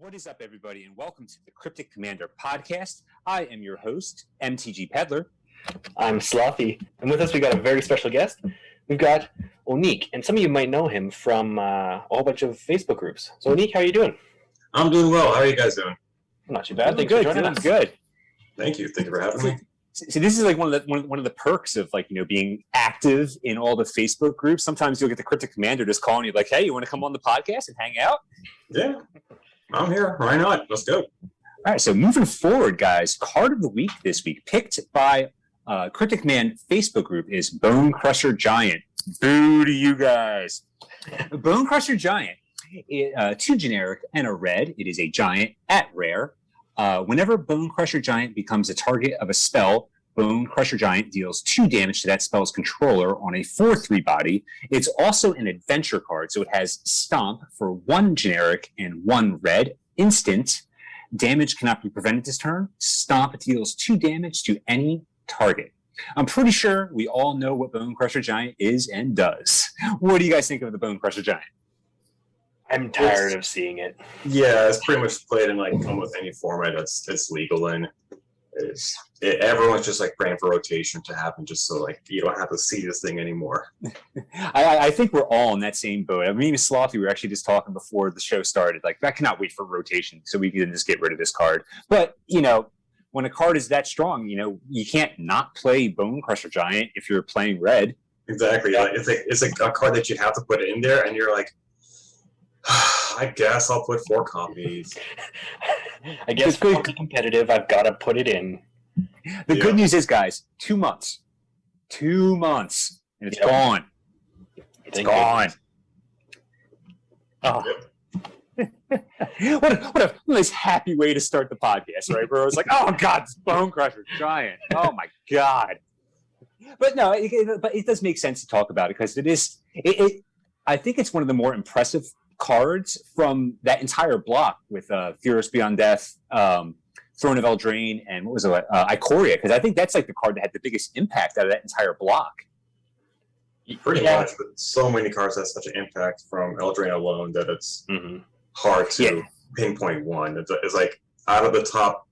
What is up, everybody, and welcome to the Cryptic Commander podcast. I am your host, MTG Peddler. I'm Slothy, and with us we got a very special guest. We've got Onik, and some of you might know him from a whole bunch of Facebook groups. So Onik, how are you doing? I'm doing well. How are you guys doing? Not too bad. Thanks for joining us. Good. Thank you. Thank you for having me. See, this is like one of the perks of being active in all the Facebook groups. Sometimes you'll get the Cryptic Commander just calling you like, "Hey, you want to come on the podcast and hang out?" Yeah, I'm here. Why not? Let's go. All right. So moving forward, guys, card of the week this week picked by Cryptic Man Facebook group is Bone Crusher Giant. Boo to you guys. Bone Crusher Giant. 2 generic and a red. It is a giant at rare. Whenever Bone Crusher Giant becomes a target of a spell, Bone Crusher Giant deals 2 damage to that spell's controller on a 4/3 body. It's also an adventure card, so it has Stomp for 1 generic and 1 red. Instant. Damage cannot be prevented this turn. Stomp deals 2 damage to any target. I'm pretty sure we all know what Bone Crusher Giant is and does. What do you guys think of the Bone Crusher Giant? I'm tired of seeing it. Yeah, it's pretty much played in like almost any format that's legal in. Everyone's just like praying for rotation to happen, just so like you don't have to see this thing anymore. I think we're all in that same boat. I mean, Slothy, we were actually just talking before the show started. Like, I cannot wait for rotation so we can just get rid of this card. But when a card is that strong, you can't not play Bone Crusher Giant if you're playing red. Exactly. Like, it's like a card that you have to put in there, and you're like, I guess I'll put 4 copies. I guess for competitive, I've got to put it in. The good news is, guys, 2 months. 2 months. And it's gone. It's gone. Oh. Yep. what a nice, happy way to start the podcast, right, bro? It's like, oh, God, it's Bone Crusher Giant. Oh, my God. But no, it does make sense to talk about it because it is. I think it's one of the more impressive cards from that entire block with Furious Beyond Death, Throne of Eldraine, and what was it, Ikoria, because I think that's like the card that had the biggest impact out of that entire block. Pretty much, but so many cards have such an impact from Eldraine alone that it's hard to pinpoint one. It's like out of the top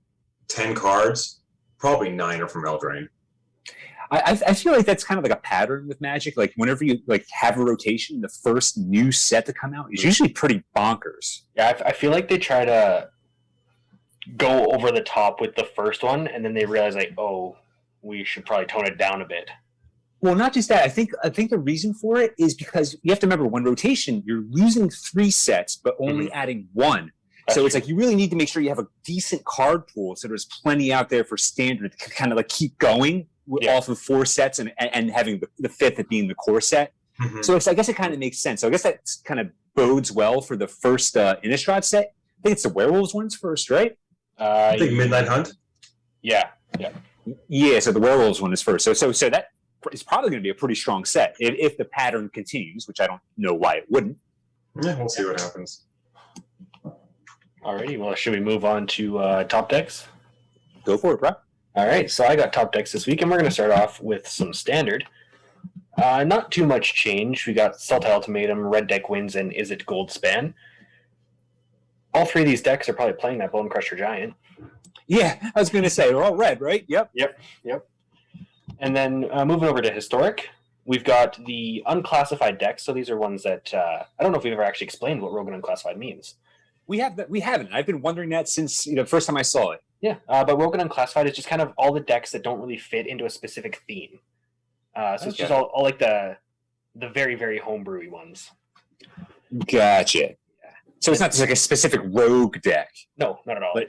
10 cards, probably 9 are from Eldraine. I feel like that's kind of like a pattern with Magic. Like whenever you have a rotation, the first new set to come out is usually pretty bonkers. Yeah, I feel like they try to go over the top with the first one, and then they realize like, oh, we should probably tone it down a bit. Well, not just that. I think the reason for it is because you have to remember when rotation, you're losing 3 sets, but only adding 1. So it's like you really need to make sure you have a decent card pool, so there's plenty out there for standard to kind of like keep going. Off of 4 sets and having the 5th being the core set. So I guess it kind of makes sense. So I guess that kind of bodes well for the first Innistrad set. I think it's the Werewolves one's first, right? I think Midnight Hunt. Yeah. So the Werewolves one is first. So that is probably going to be a pretty strong set if the pattern continues, which I don't know why it wouldn't. Yeah, we'll see what happens. Alrighty, well, should we move on to top decks? Go for it, bro. All right, so I got top decks this week, and we're going to start off with some standard. Not too much change. We got Sultai Ultimatum, Red Deck Wins, and Is It Goldspan. All 3 of these decks are probably playing that Bone Crusher Giant. Yeah, I was going to say, they're all red, right? Yep. And then moving over to Historic, we've got the Unclassified decks. So these are ones that I don't know if we've ever actually explained what Rogue and Unclassified means. We haven't. I've been wondering that since the first time I saw it. Yeah, but Rogue and Unclassified is just kind of all the decks that don't really fit into a specific theme. It's just all like the very, very homebrewy ones. Gotcha. Yeah. So it's not just like a specific rogue deck. No, not at all.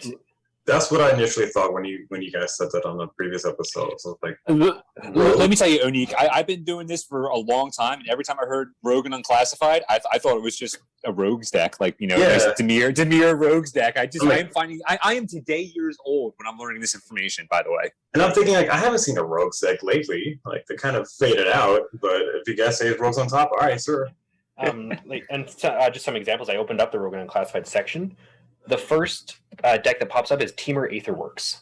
That's what I initially thought when you guys said that on the previous episode. So like, let me tell you, Onik, I've been doing this for a long time, and every time I heard Rogue and Unclassified, I thought it was just a rogues deck, like nice Dimir rogues deck. I am today years old when I'm learning this information. By the way, and I'm thinking like I haven't seen a rogues deck lately. Like they kind of faded out, but if you guys say it's rogues on top, all right, sir. Just some examples. I opened up the Rogue and Unclassified section. The first deck that pops up is Temur Aetherworks.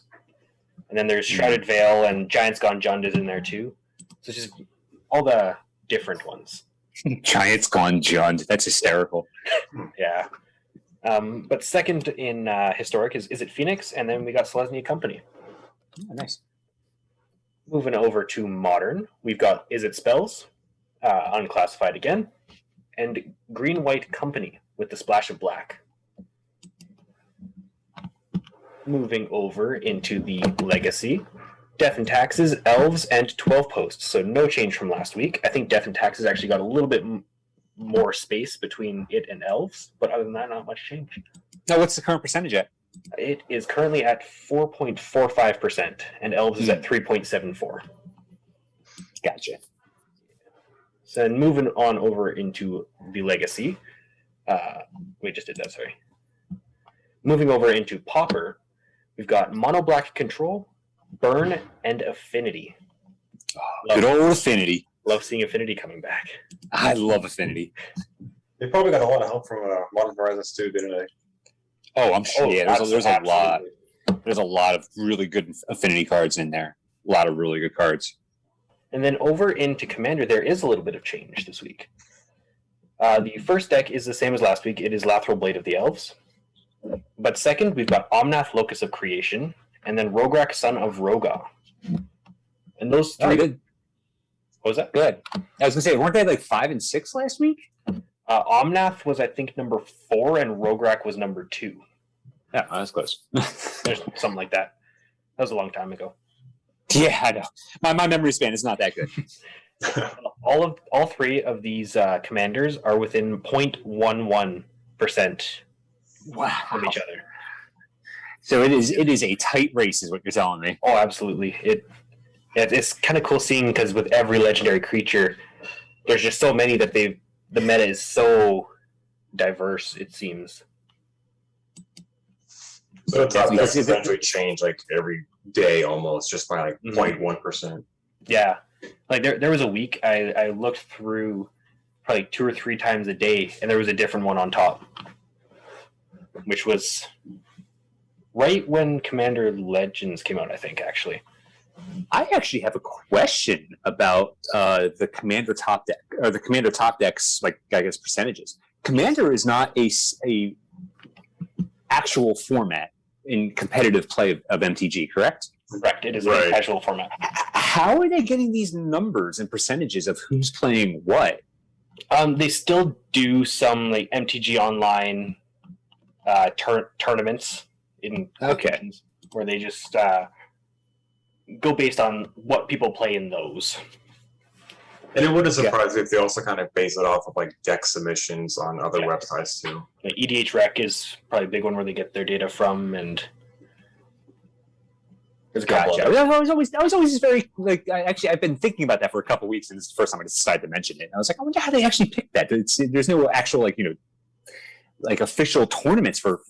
And then there's Shrouded Veil and Giants Gone Jund is in there too. So it's just all the different ones. Giants Gone Jund. That's hysterical. Yeah. But second in historic is it Phoenix, and then we got Selesnya Company. Oh, nice. Moving over to modern, we've got Is It Spells, unclassified again, and Green White Company with the splash of black. Moving over into the legacy, Death and Taxes, Elves, and 12 Posts. So no change from last week. I think Death and Taxes actually got a little bit more space between it and Elves, but other than that, not much change. Now, what's the current percentage at? It is currently at 4.45%, and Elves is at 3.74. Gotcha. So then moving on over into the legacy. We just did that, sorry. Moving over into Pauper, we've got Mono Black Control, Burn, and Affinity. Good old Affinity. Love seeing Affinity coming back. I love Affinity. They probably got a lot of help from Modern Horizons too, didn't they? Oh, I'm sure. Yeah, there's a absolutely. lot. There's a lot of really good Affinity cards in there. A lot of really good cards. And then over into Commander, there is a little bit of change this week. The first deck is the same as last week. It is Lathril Blade of the Elves. But second, we've got Omnath Locus of Creation, and then Rograk Son of Roga. And those three... Good. What was that? Good. I was going to say, weren't they like 5 and 6 last week? Omnath was, I think, number 4, and Rograk was number 2. Yeah, that's close. There's something like that. That was a long time ago. Yeah, I know. My memory span is not that good. All three of these commanders are within 0.11% Wow. of each other. So it is a tight race, is what you're telling me. Oh, absolutely. It's kind of cool seeing, because with every legendary creature, there's just so many that the meta is so diverse, it seems. So the top decks essentially change like every day almost, just by like 0.1%. Yeah. Like there was a week I looked through probably 2 or 3 times a day, and there was a different one on top, which was right when Commander Legends came out, I think, actually. I actually have a question about the Commander top deck, or the Commander top decks, like, I guess, percentages. Commander is not a actual format in competitive play of MTG, correct? Correct. It is a casual format. How are they getting these numbers and percentages of who's playing what? They still do some like MTG Online tournaments in where they just go based on what people play in those. And it wouldn't surprise me if they also kind of base it off of like deck submissions on other websites too. EDH Rec is probably a big one where they get their data from, and there's a couple Gotcha. I was always very like. I've been thinking about that for a couple of weeks, and this is the first time I decided to mention it. And I was like, I wonder how they actually picked that. There's no actual like official tournaments for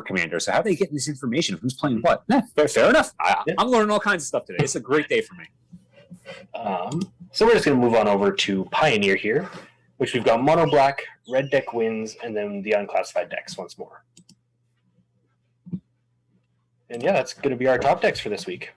Commander. So how are they getting this information? Who's playing what? Fair enough. I'm learning all kinds of stuff today. It's a great day for me. So we're just going to move on over to Pioneer here, which we've got Mono Black, Red Deck wins, and then the unclassified decks once more. And yeah, that's going to be our top decks for this week.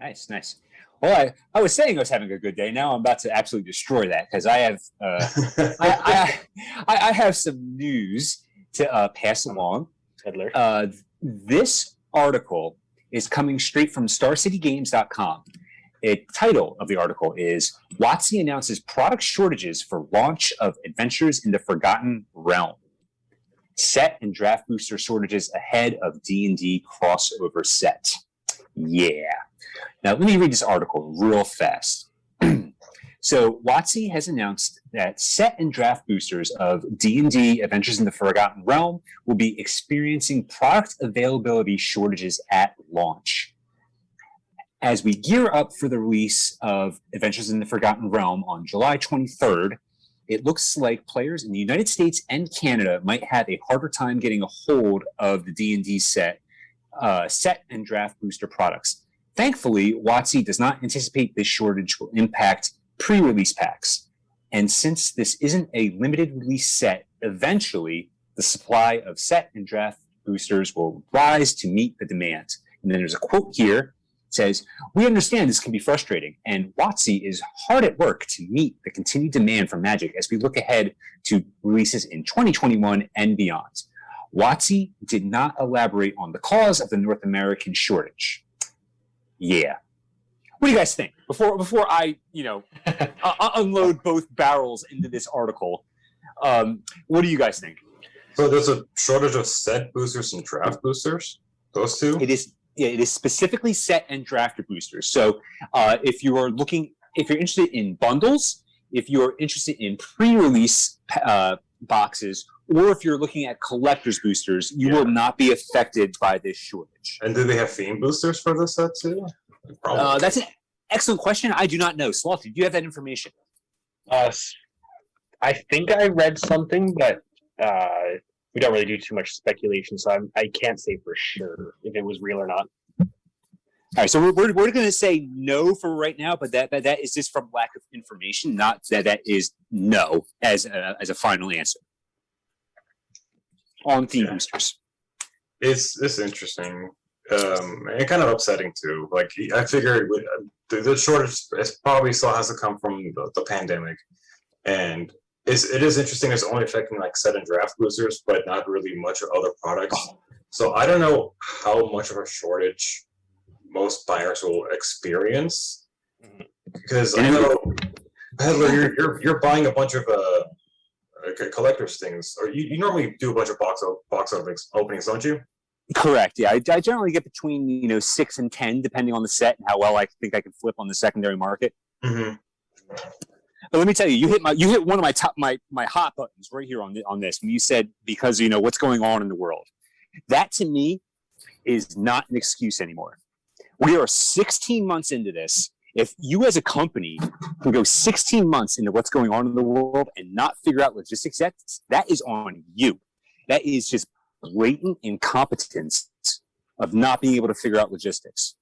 Nice. Well, I was saying I was having a good day. Now I'm about to absolutely destroy that, because I have I have some news to pass along. Peddler. This article is coming straight from StarCityGames.com. The title of the article is WotC announces product shortages for launch of Adventures in the Forgotten Realm. Set and draft booster shortages ahead of D&D crossover set. Yeah. Now, let me read this article real fast. So, WotC has announced that set and draft boosters of D&D Adventures in the Forgotten Realm will be experiencing product availability shortages at launch. As we gear up for the release of Adventures in the Forgotten Realm on July 23rd, it looks like players in the United States and Canada might have a harder time getting a hold of the D&D set and draft booster products. Thankfully, WotC does not anticipate this shortage will impact pre-release packs. And since this isn't a limited release set, eventually the supply of set and draft boosters will rise to meet the demand. And then there's a quote here says, "We understand this can be frustrating, and WotC is hard at work to meet the continued demand for Magic as we look ahead to releases in 2021 and beyond." WotC did not elaborate on the cause of the North American shortage. Yeah. What do you guys think? Before I, unload both barrels into this article, what do you guys think? So there's a shortage of set boosters and draft boosters? Those two? It is specifically set and drafter boosters. So if you're interested in bundles, if you're interested in pre-release boxes, or if you're looking at collector's boosters, you will not be affected by this shortage. And do they have theme boosters for this set too? That's an excellent question. I do not know. Slothy, do you have that information? I think I read something, but we don't really do too much speculation, so I can't say for sure if it was real or not. All right, so we're going to say no for right now, but that is just from lack of information, not that is no as a final answer on theme boosters. It's interesting and kind of upsetting too. Like I figure the shortage probably still has to come from the pandemic, and it is interesting. It's only affecting like set and draft boosters, but not really much of other products. So I don't know how much of a shortage most buyers will experience, because I know, Peddler, you're buying a bunch of collector's things, or you normally do a bunch of box openings, don't you? Correct. Yeah, I generally get between 6 and 10, depending on the set and how well I think I can flip on the secondary market. Mm-hmm. But let me tell you, you hit one of my hot buttons right here on this when you said, because what's going on in the world. That to me is not an excuse anymore. We are 16 months into this. If you as a company can go 16 months into what's going on in the world and not figure out logistics yet, that is on you. That is just blatant incompetence of not being able to figure out logistics.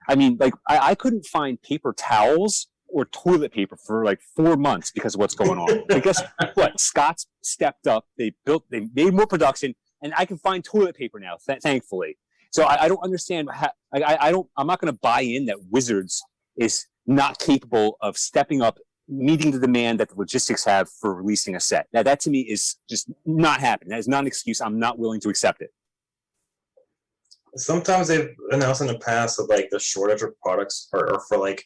I mean, like I couldn't find paper towels or toilet paper for like 4 months because of what's going on. I guess what? Scott's stepped up. They made more production, and I can find toilet paper now, thankfully. So I don't understand how. I'm not going to buy in that Wizards is not capable of stepping up, meeting the demand that the logistics have for releasing a set. That to me is just not happening. That is not an excuse. I'm not willing to accept it. Sometimes they've announced in the past that like the shortage of products are for like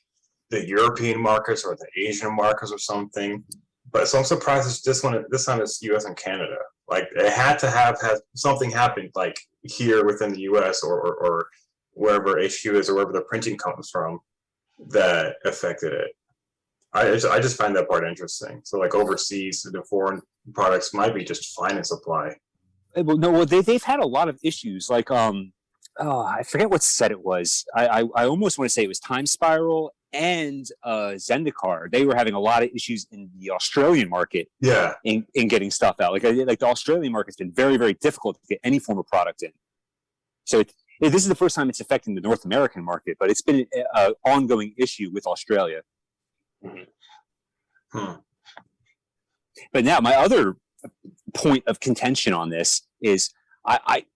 the European markets or the Asian markets or something. But so I'm surprised it's this time it's US and Canada. Like it had to have something happen like here within the US or wherever HQ is or wherever the printing comes from that affected it. I just find that part interesting. So like overseas, the foreign products might be just fine in supply. Well, they've had a lot of issues. Like I forget what set it was. I almost want to say it was Time Spiral and Zendikar. They were having a lot of issues in the Australian market. Yeah. In getting stuff out. Like the Australian market's been very, very difficult to get any form of product in. So this is the first time it's affecting the North American market, but it's been an ongoing issue with Australia. Hmm. But now my other point of contention on this is I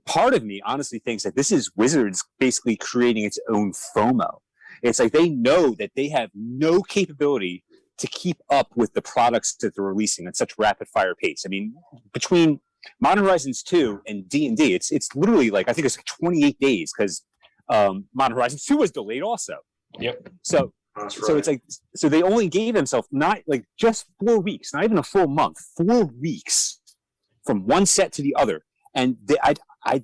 part of me honestly thinks that this is Wizards basically creating its own FOMO. It's like they know that they have no capability to keep up with the products that they're releasing at such rapid fire pace. I mean, between Modern Horizons 2 and D&D, it's literally like, I think it's like 28 days because Modern Horizons 2 was delayed also. Yep. So it's like, so they only gave themselves not like just 4 weeks, not even a full month, 4 weeks from one set to the other. And I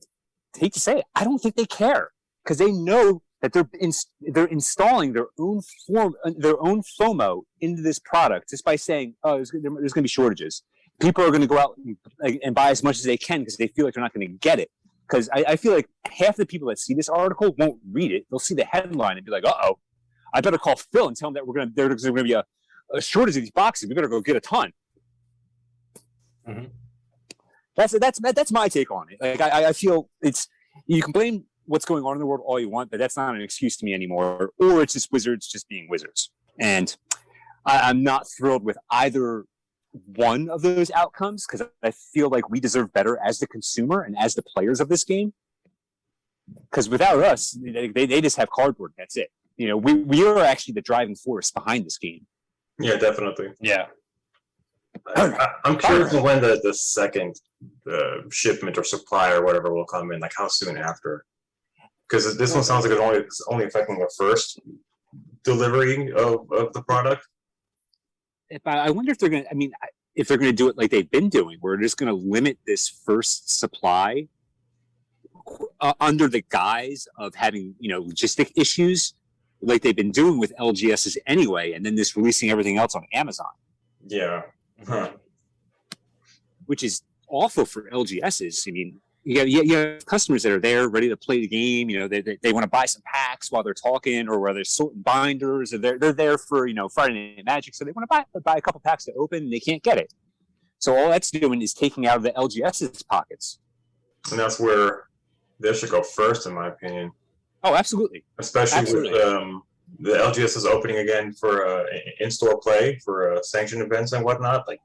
hate to say it, I don't think they care because they know that they're installing their own FOMO into this product just by saying, oh, there's going to be shortages. People are going to go out and buy as much as they can because they feel like they're not going to get it. Because I feel like half the people that see this article won't read it. They'll see the headline and be like, uh-oh, I better call Phil and tell him that there's going to be a shortage of these boxes. We better go get a ton. Mm-hmm. That's my take on it. Like I feel you can blame what's going on in the world all you want, but that's not an excuse to me anymore. Or it's just Wizards just being Wizards. And I'm not thrilled with either one of those outcomes because I feel like we deserve better as the consumer and as the players of this game. because without us, they just have cardboard. That's it. We are actually the driving force behind this game. Yeah, definitely. Yeah. I'm curious when the second shipment or supply or whatever will come in, like how soon after. Because this one sounds like it's only affecting the first delivery of the product. I wonder if they're going to, if they're going to do it like they've been doing, where they're just going to limit this first supply under the guise of having, logistic issues like they've been doing with LGSs anyway, and then just releasing everything else on Amazon. Yeah. Huh. Which is awful for LGSs. You have customers that are there ready to play the game. They want to buy some packs while they're talking, or while they're sorting binders, or they're there for Friday Night Magic, so they want to buy a couple packs to open, and they can't get it. So all that's doing is taking out of the LGS's pockets. And that's where they should go first, in my opinion. Oh, absolutely. Especially with the LGS is opening again for in-store play for sanctioned events and whatnot. Like,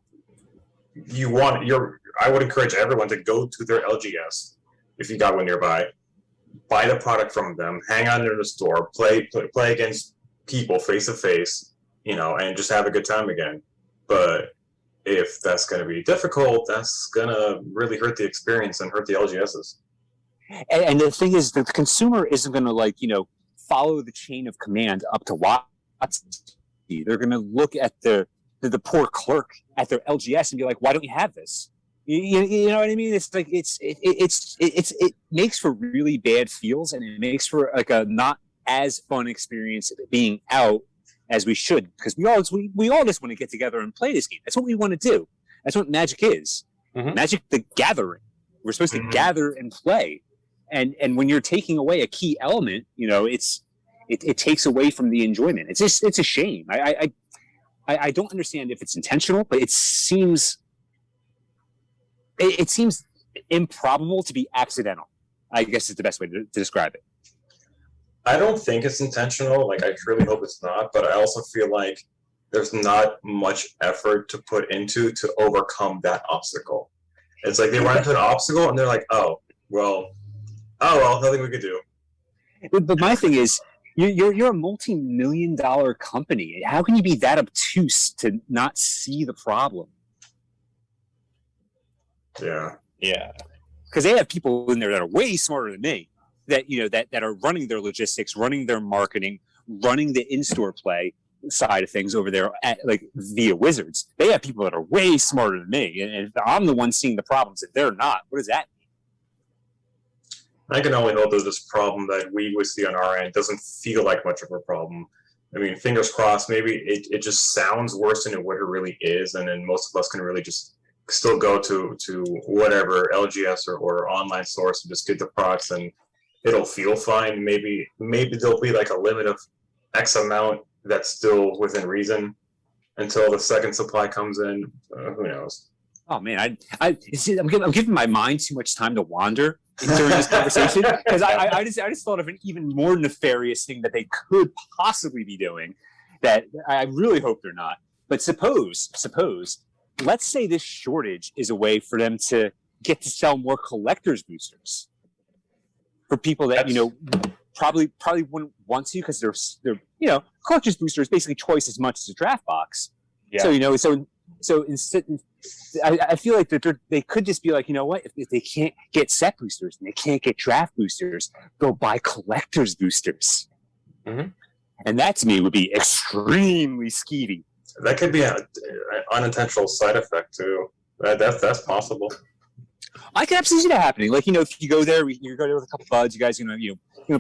I would encourage everyone to go to their LGS if you got one nearby, buy the product from them, hang out in the store, play against people face to face, and just have a good time again. But if that's going to be difficult, that's going to really hurt the experience and hurt the LGSs. And the thing is, the consumer isn't going to follow the chain of command up to Watson. They're going to look at the poor clerk at their LGS and be like, "Why don't you have this?" You know what I mean? It's like it makes for really bad feels, and it makes for a not as fun experience being out as we should, because we all just want to get together and play this game. That's what we want to do. That's what Magic is. Mm-hmm. Magic the Gathering. We're supposed to gather and play. And when you're taking away a key element, it takes away from the enjoyment. It's a shame. I don't understand if it's intentional, but it seems improbable to be accidental, I guess is the best way to describe it. I don't think it's intentional. I truly hope it's not, but I also feel like there's not much effort to put into to overcome that obstacle. It's like they run into an obstacle and they're like, oh well, nothing we could do. But my thing is, you're a multi-million-dollar company. How can you be that obtuse to not see the problem? Yeah. Because they have people in there that are way smarter than me, that are running their logistics, running their marketing, running the in-store play side of things over there via Wizards. They have people that are way smarter than me, and if I'm the one seeing the problems and they're not, what does that mean? I can only hope that this problem that we would see on our end doesn't feel like much of a problem. Fingers crossed, maybe it just sounds worse than what it really is, and then most of us can really just still go to whatever LGS or online source and just get the products, and it'll feel fine. Maybe there'll be a limit of X amount that's still within reason until the second supply comes in. Who knows? Oh man, I'm giving my mind too much time to wander during this conversation, because I just thought of an even more nefarious thing that they could possibly be doing that I really hope they're not. But suppose, let's say this shortage is a way for them to get to sell more collector's boosters for people that probably wouldn't want to, because they're collector's booster is basically twice as much as a draft box. Yeah. So instead, I feel like they could just be like, if they can't get set boosters and they can't get draft boosters, they'll buy collector's boosters. Mm-hmm. And that to me would be extremely skeevy. That could be an unintentional side effect too. That's possible. I can absolutely see that happening. If you go there, you go there with a couple buds, you guys,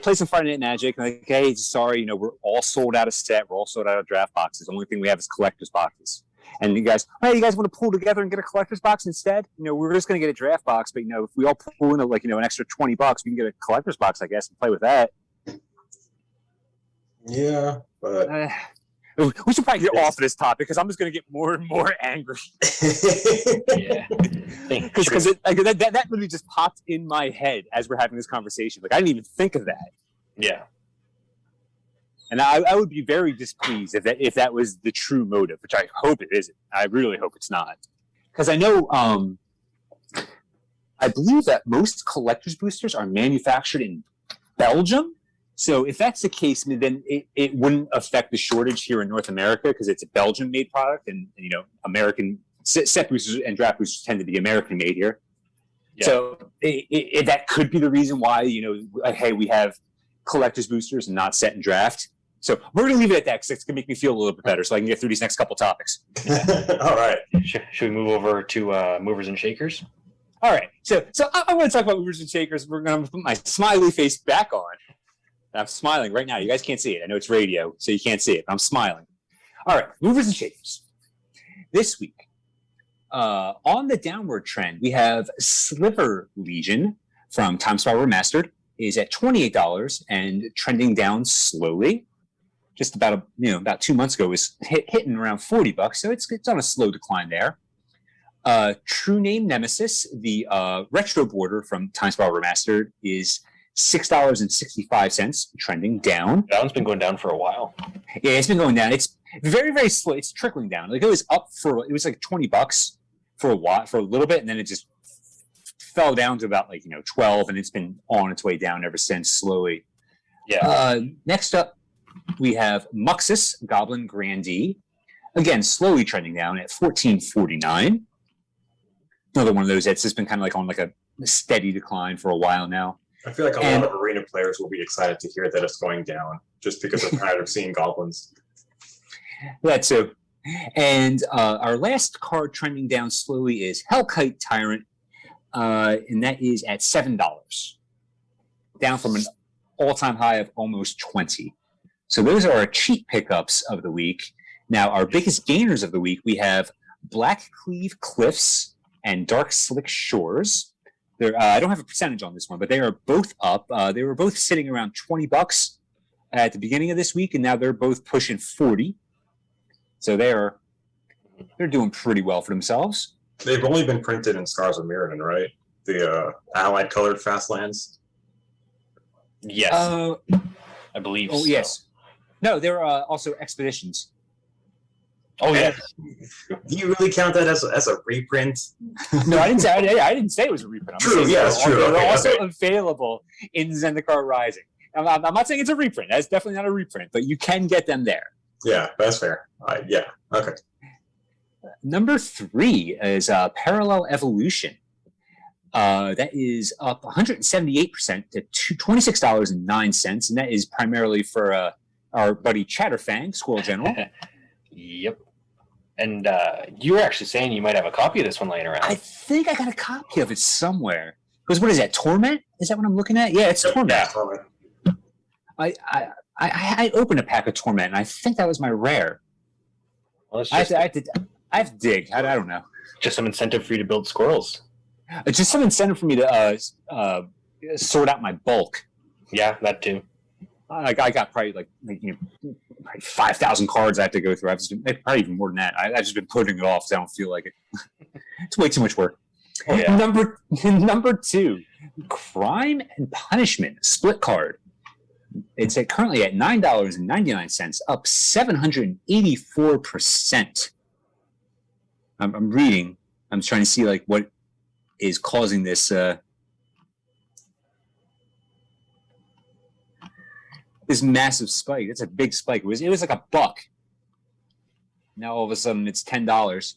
play some Friday Night Magic. And hey, sorry, we're all sold out of set. We're all sold out of draft boxes. The only thing we have is collector's boxes. And you guys want to pull together and get a collector's box instead? We're just going to get a draft box, but if we all pull in an extra $20, we can get a collector's box, I guess, and play with that. Yeah, but we should probably get off of this topic, because I'm just going to get more and more angry. Yeah, because that literally just popped in my head as we're having this conversation. I didn't even think of that. Yeah. And I would be very displeased if that was the true motive, which I hope it isn't. I really hope it's not. Because I know, I believe that most collector's boosters are manufactured in Belgium. So if that's the case, then it wouldn't affect the shortage here in North America because it's a Belgian-made product, and American set boosters and draft boosters tend to be American-made here. Yeah. So that could be the reason why hey, we have collector's boosters and not set and draft. So we're going to leave it at that because it's going to make me feel a little bit better so I can get through these next couple topics. All right. Should we move over to movers and shakers? All right. So I want to talk about movers and shakers. We're going to put my smiley face back on. I'm smiling right now. You guys can't see it. I know it's radio, so you can't see it. But I'm smiling. All right. Movers and shakers. This week, on the downward trend, we have Sliver Legion from Time Spiral Remastered is at $28 and trending down slowly. Just about 2 months ago, it was hitting around $40, so it's on a slow decline there. True Name Nemesis, the retro border from Time Spiral Remastered, is $6.65, trending down. That one's been going down for a while. Yeah, it's been going down. It's very, very slow. It's trickling down. Like it was up it was like $20 for a little bit, and then it just fell down to about 12, and it's been on its way down ever since, slowly. Yeah. Next up, we have Muxus, Goblin Grandee. Again, slowly trending down at $14.49. Another one of those that's just been kind of on a steady decline for a while now. I feel like a lot of arena players will be excited to hear that it's going down just because they're tired of seeing goblins. That's so. And our last card trending down slowly is Hellkite Tyrant, and that is at $7, down from an all-time high of almost 20. So those are our cheap pickups of the week. Now, our biggest gainers of the week, we have Black Cleave Cliffs and Dark Slick Shores. I don't have a percentage on this one, but they are both up. They were both sitting around $20 at the beginning of this week, and now they're both pushing 40. So they're doing pretty well for themselves. They've only been printed in Scars of Mirrodin, right? The allied colored fastlands. Yes, I believe. Oh, so. Yes. No, there are also expeditions. Oh yeah. Do you really count that as a reprint? No, I didn't say it was a reprint. True. Yeah, it's true. They're also available in Zendikar Rising. I'm not saying it's a reprint. That's definitely not a reprint, but you can get them there. Yeah, that's fair. Yeah. Okay. Number 3 is Parallel Evolution. That is up 178% to $26.09, and that is primarily for our buddy Chatterfang, Squirrel General. Yep. And you were actually saying you might have a copy of this one laying around. I think I got a copy of it somewhere. Because what is that, Torment? Is that what I'm looking at? Yeah, it's Torment. Yeah, Torment. I opened a pack of Torment, and I think that was my rare. Well, I have to dig. I don't know. Just some incentive for you to build squirrels. It's just some incentive for me to sort out my bulk. Yeah, that too. I got probably probably 5,000 cards I have to go through. Probably even more than that. I've just been putting it off because I don't feel like it. It's way too much work. Oh, yeah. Number 2, Crime and Punishment split card. It's currently at $9.99, up 784%. I'm reading. I'm trying to see what is causing this. This massive spike. It's a big spike. It was like $1. Now all of a sudden it's $10.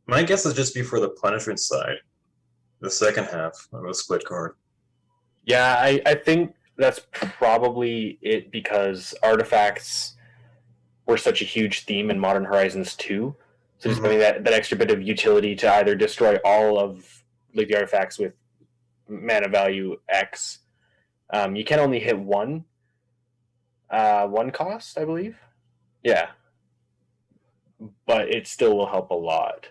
My guess is just before the punishment side, the second half of the split card. Yeah, I think that's probably it because artifacts were such a huge theme in Modern Horizons 2. So just having that extra bit of utility to either destroy all of the artifacts with mana value X. You can only hit one cost, I believe. Yeah. But it still will help a lot.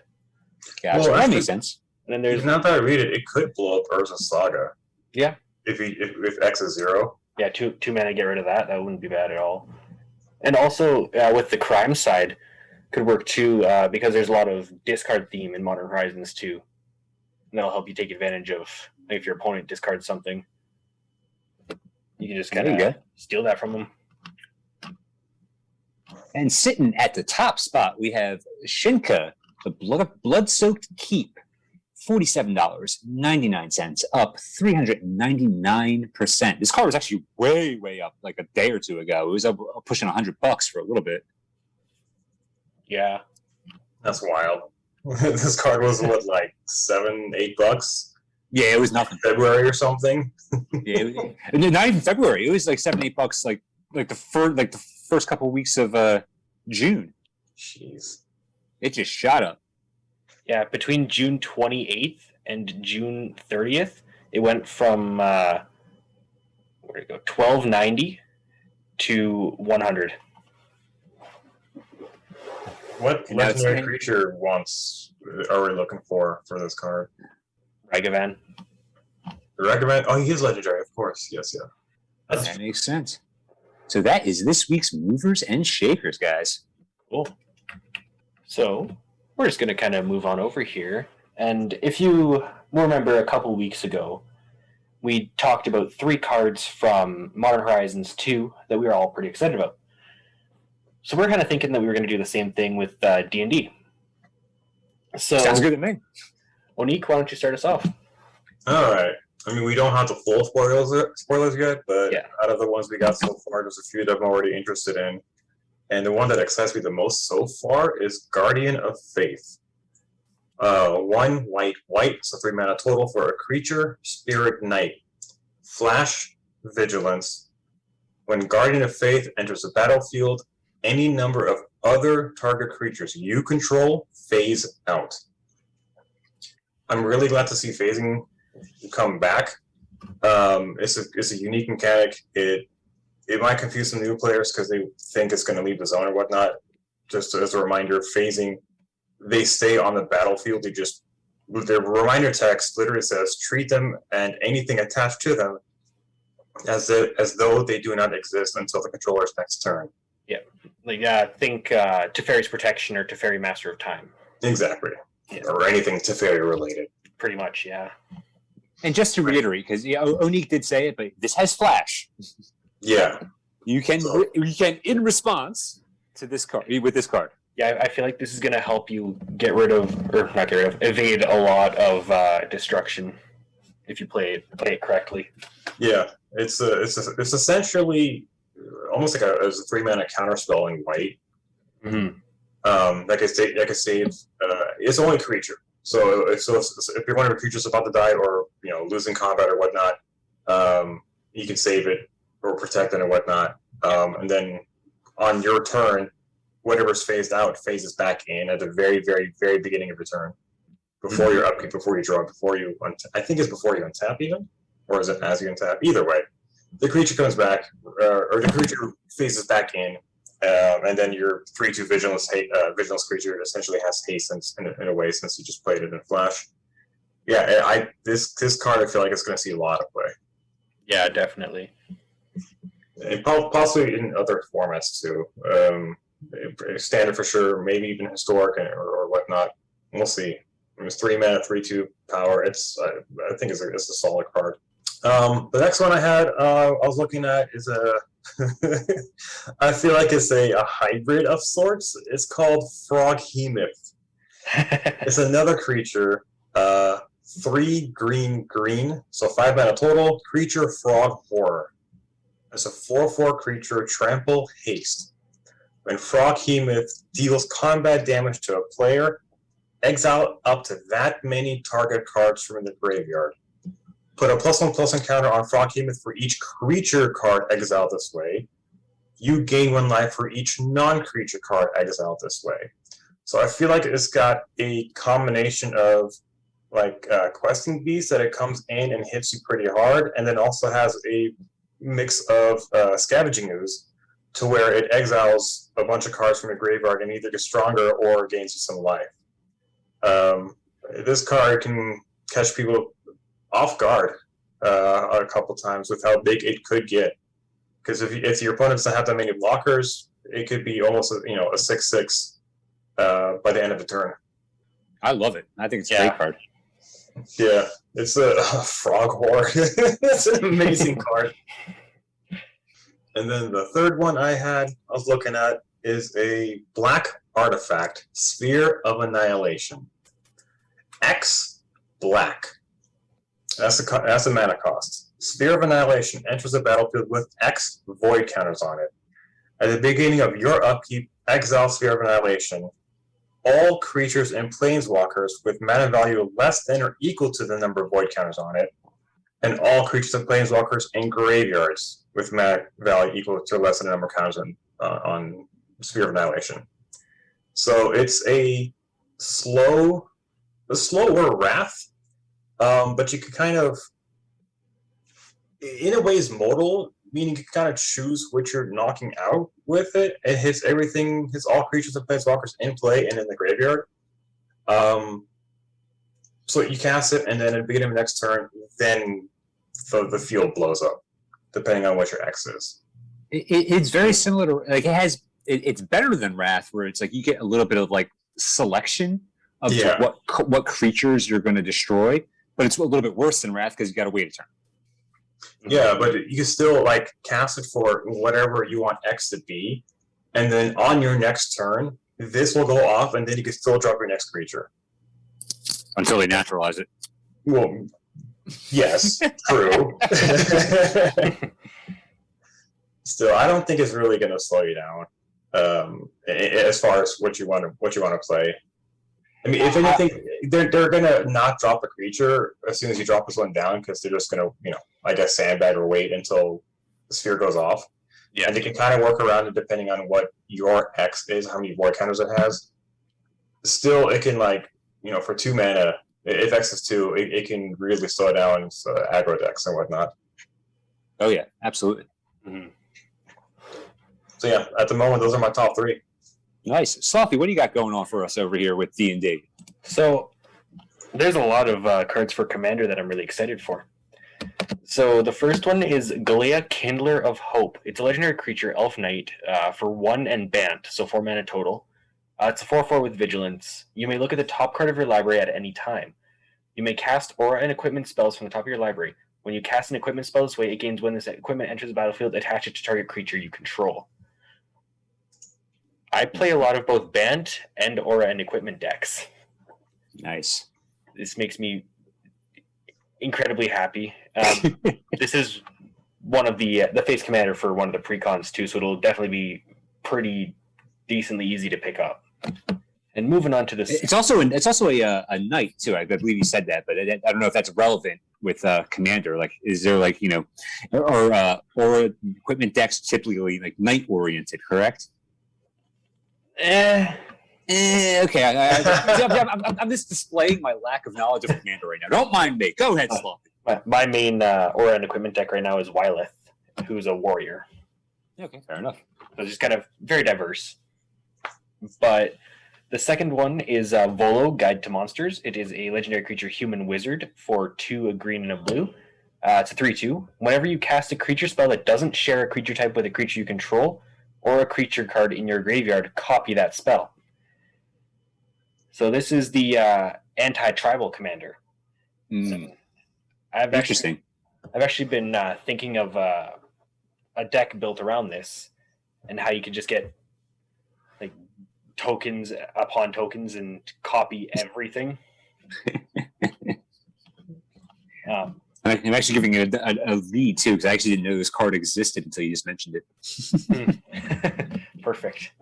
Yeah, well, that makes sense. And then there's now that I read it, it could blow up Urza's Saga. Yeah. If X is 0. Yeah, two mana, get rid of that. That wouldn't be bad at all. And also with the crime side, could work too because there's a lot of discard theme in Modern Horizons 2. And that'll help you take advantage of if your opponent discards something. You can just kind of steal that from them. And sitting at the top spot, we have Shinka, the blood-soaked keep, $47.99, up 399%. This card was actually way up like a day or two ago. It was up pushing $100 for a little bit. Yeah. That's wild. This card was what, like $7-8? Yeah, it was nothing. February or something. Yeah, not even February. It was like $7-8, like the first couple of weeks of June. Jeez. It just shot up. Yeah, between June 28th and June 30th, it went from where did it go? $12.90 to $100. What legendary creature are we looking for this card? Ragavan. Ragavan? Oh, he is legendary, of course. Yes, yeah. That makes sense. So that is this week's movers and shakers, guys. Cool. So we're just going to kind of move on over here. And if you remember a couple weeks ago, we talked about 3 cards from Modern Horizons 2 that we were all pretty excited about. So we're kind of thinking that we were going to do the same thing with D&D. So, sounds good to me. Onique, why don't you start us off? All right. I mean, we don't have the full spoilers yet, but Yeah. out of the ones we got so far, there's a few that I'm already interested in. And the one that excites me the most so far is Guardian of Faith. 1 white, so 3 mana total for a creature, Spirit Knight. Flash, Vigilance. When Guardian of Faith enters the battlefield, any number of other target creatures you control phase out. I'm really glad to see phasing come back. It's a unique mechanic. It might confuse some new players because they think it's going to leave the zone or whatnot. Just as a reminder, phasing, they stay on the battlefield. The reminder text literally says, treat them and anything attached to them as though they do not exist until the controller's next turn. Yeah. Think Teferi's Protection or Teferi Master of Time. Exactly. Yeah. Or anything Teferi related. Pretty much, yeah. And just to reiterate, because Onique did say it, but this has flash. Yeah. You can in response to this card with this card. Yeah, I feel like this is going to help you evade a lot of destruction if you play it correctly. Yeah, it's essentially almost like a 3 mana counterspell in white. Mm-hmm. Like I save. It's only a creature. So if you're one of your creatures about to die or losing combat or whatnot, you can save it or protect it and whatnot. And then on your turn, whatever's phased out phases back in at the very, very, very beginning of your turn. Before your upkeep, before you draw, I think it's before you untap even? Or is it as you untap? Either way. The creature comes back, or the creature phases back in, and then your 3/2 vigilance creature essentially has haste in a way since you just played it in Flash. Yeah, this card I feel like it's going to see a lot of play. Yeah, definitely. And possibly in other formats too. Standard for sure, maybe even historic or whatnot. We'll see. It's 3 mana, 3/2 power. I think it's a solid card. The next one I had, I was looking at is I feel like it's a hybrid of sorts. It's called Froghemoth. It's another creature, 3 green, so 5 mana total. Creature Frog Horror. It's a 4/4 creature, trample, haste. When Froghemoth deals combat damage to a player, exile up to that many target cards from the graveyard. Put a +1/+1 counter on Froghemoth for each creature card exiled this way. You gain 1 life for each non-creature card exiled this way. So I feel like it's got a combination of questing beast that it comes in and hits you pretty hard, and then also has a mix of scavenging ooze to where it exiles a bunch of cards from the graveyard and either gets stronger or gains you some life. This card can catch people off guard a couple times with how big it could get. Because if your opponent doesn't have that many blockers, it could be almost a 6/6 by the end of the turn. I love it. I think it's a great card. Yeah, it's a frog horror. It's an amazing card. And then the third one I was looking at is a black artifact, Sphere of Annihilation. X black. That's the mana cost. Sphere of Annihilation enters the battlefield with X void counters on it. At the beginning of your upkeep, exile Sphere of Annihilation. All creatures and planeswalkers with mana value less than or equal to the number of void counters on it, and all creatures and planeswalkers in graveyards with mana value equal to less than the number of counters on Sphere of Annihilation. So it's a slower Wrath, but you could kind of, in a way, is modal, meaning you can kind of choose which you're knocking out with it. It hits everything, hits all creatures and planeswalkers in play and in the graveyard. So you cast it, and then at the beginning of the next turn, then the field blows up, depending on what your X is. It's very similar to, like, it's better than Wrath, where it's like you get a little bit of like selection of what creatures you're going to destroy, but it's a little bit worse than Wrath because you got to wait a turn. Yeah, but you can still like cast it for whatever you want X to be, and then on your next turn, this will go off, and then you can still drop your next creature Until they naturalize it. Well, yes, true. Still, I don't think it's really going to slow you down as far as what you want to play. I mean, if anything, they're going to not drop a creature as soon as you drop this one down because they're just going to, I guess, sandbag or wait until the sphere goes off. Yeah. And they can kind of work around it depending on what your X is, how many void counters it has. Still, it can, like, for 2 mana, if X is 2, it can really slow down aggro decks and whatnot. Oh, yeah, absolutely. Mm-hmm. So, yeah, at the moment, those are my top 3. Nice. Sloppy, what do you got going on for us over here with D&D? So there's a lot of cards for Commander that I'm really excited for. So the first one is Galea, Kindler of Hope. It's a legendary creature, Elf Knight, for 1 and Bant, so 4 mana total. It's a 4/4 with Vigilance. You may look at the top card of your library at any time. You may cast Aura and Equipment spells from the top of your library. When you cast an Equipment spell this way, it gains when this equipment enters the battlefield, attach it to target creature you control. I play a lot of both Bant and Aura and Equipment decks. Nice. This makes me incredibly happy. This is one of the face commander for one of the precons too, so it'll definitely be pretty decently easy to pick up. And moving on to this, it's also a knight too. I believe you said that, but I don't know if that's relevant with commander. Like, is there like or equipment decks typically like knight oriented? Correct. Eh. Okay. I'm just displaying my lack of knowledge of commander right now. Don't mind me. Go ahead, Sloppy. My main Aura and Equipment deck right now is Wyleth, who's a warrior. Okay, fair enough. So it's just kind of very diverse. But the second one is Volo, Guide to Monsters. It is a legendary creature, human wizard, for 2, a green and a blue. It's a 3/2. Whenever you cast a creature spell that doesn't share a creature type with a creature you control, or a creature card in your graveyard, copy that spell. So this is the anti-tribal commander. So Interesting. I've actually been thinking of a deck built around this, and how you could just get like tokens upon tokens and copy everything. I'm actually giving it a read too, because I actually didn't know this card existed until you just mentioned it. Perfect.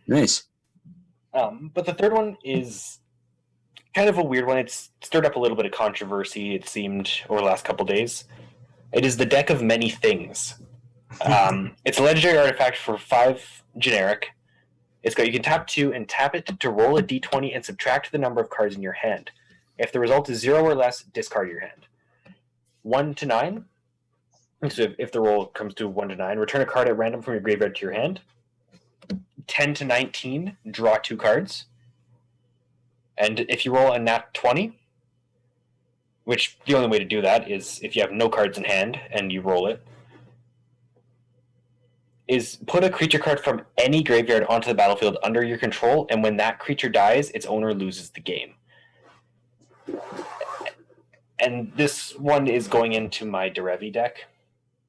Nice. But the third one is kind of a weird one. It's stirred up a little bit of controversy, it seemed, over the last couple days. It is the Deck of Many Things. It's a legendary artifact for 5 generic. You can tap 2 and tap it to roll a d20 and subtract the number of cards in your hand. If the result is 0 or less, discard your hand. 1 to 9. So if the roll comes to 1 to 9, return a card at random from your graveyard to your hand. 10 to 19, draw 2 cards. And if you roll a nat 20, which the only way to do that is if you have no cards in hand and you roll it, is put a creature card from any graveyard onto the battlefield under your control, and when that creature dies, its owner loses the game. And this one is going into my Derevi deck,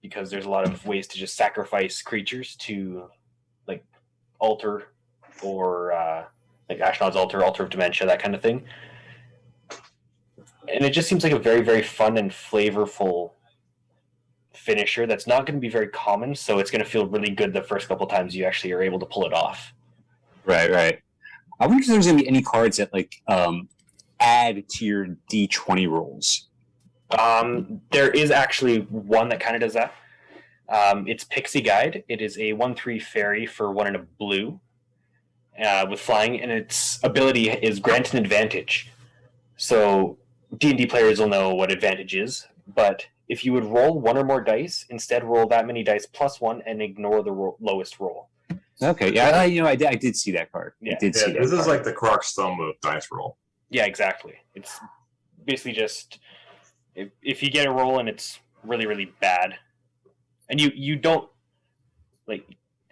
because there's a lot of ways to just sacrifice creatures to, like, altar, or like Ashnod's Altar, Altar of Dementia, that kind of thing. And it just seems like a very, very fun and flavorful finisher that's not going to be very common, so it's going to feel really good the first couple times you actually are able to pull it off. Right. I wonder if there's going to be any cards that like add to your D20 rolls. There is actually one that kind of does that. It's Pixie Guide. It is a 1/3 fairy for 1 and a blue with flying, and its ability is grant an advantage. So D&D players will know what advantage is, but if you would roll 1 or more dice, instead roll that many dice plus 1 and ignore the lowest roll. Okay, yeah, I did see that card. Yeah. I did see that this card. is like the Croc's thumb of dice roll. Yeah, exactly. It's basically just if you get a roll and it's really, really bad, and you don't like,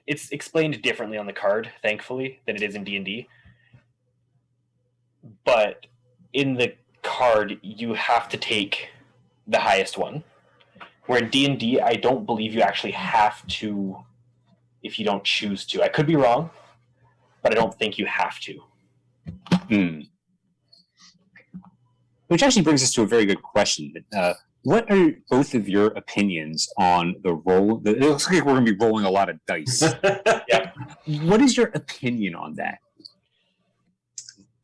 it's explained differently on the card, thankfully, than it is in D&D. But in the card, you have to take the highest one. Where in D&D, I don't believe you actually have to if you don't choose to. I could be wrong, but I don't think you have to. Which actually brings us to a very good question. What are both of your opinions on the roll? It looks like we're going to be rolling a lot of dice. Yeah. What is your opinion on that?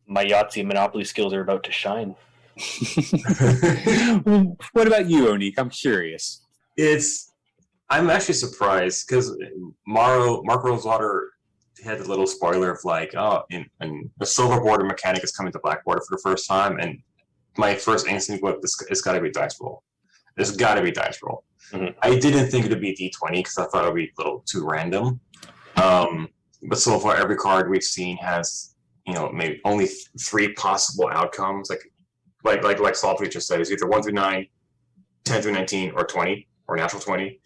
My Yahtzee and Monopoly skills are about to shine. Well, what about you, Onik? I'm curious. I'm actually surprised because Mark Rosewater had a little spoiler of like, and the silver border mechanic is coming to black border for the first time, and my first instinct was it's got to be dice roll. There's got to be dice roll. Mm-hmm. I didn't think it'd be D20 because I thought it would be a little too random. But so far, every card we've seen has maybe only 3 possible outcomes. Like Saltry just said, it's either 1 through 9, 10 through 19, or 20, or natural 20.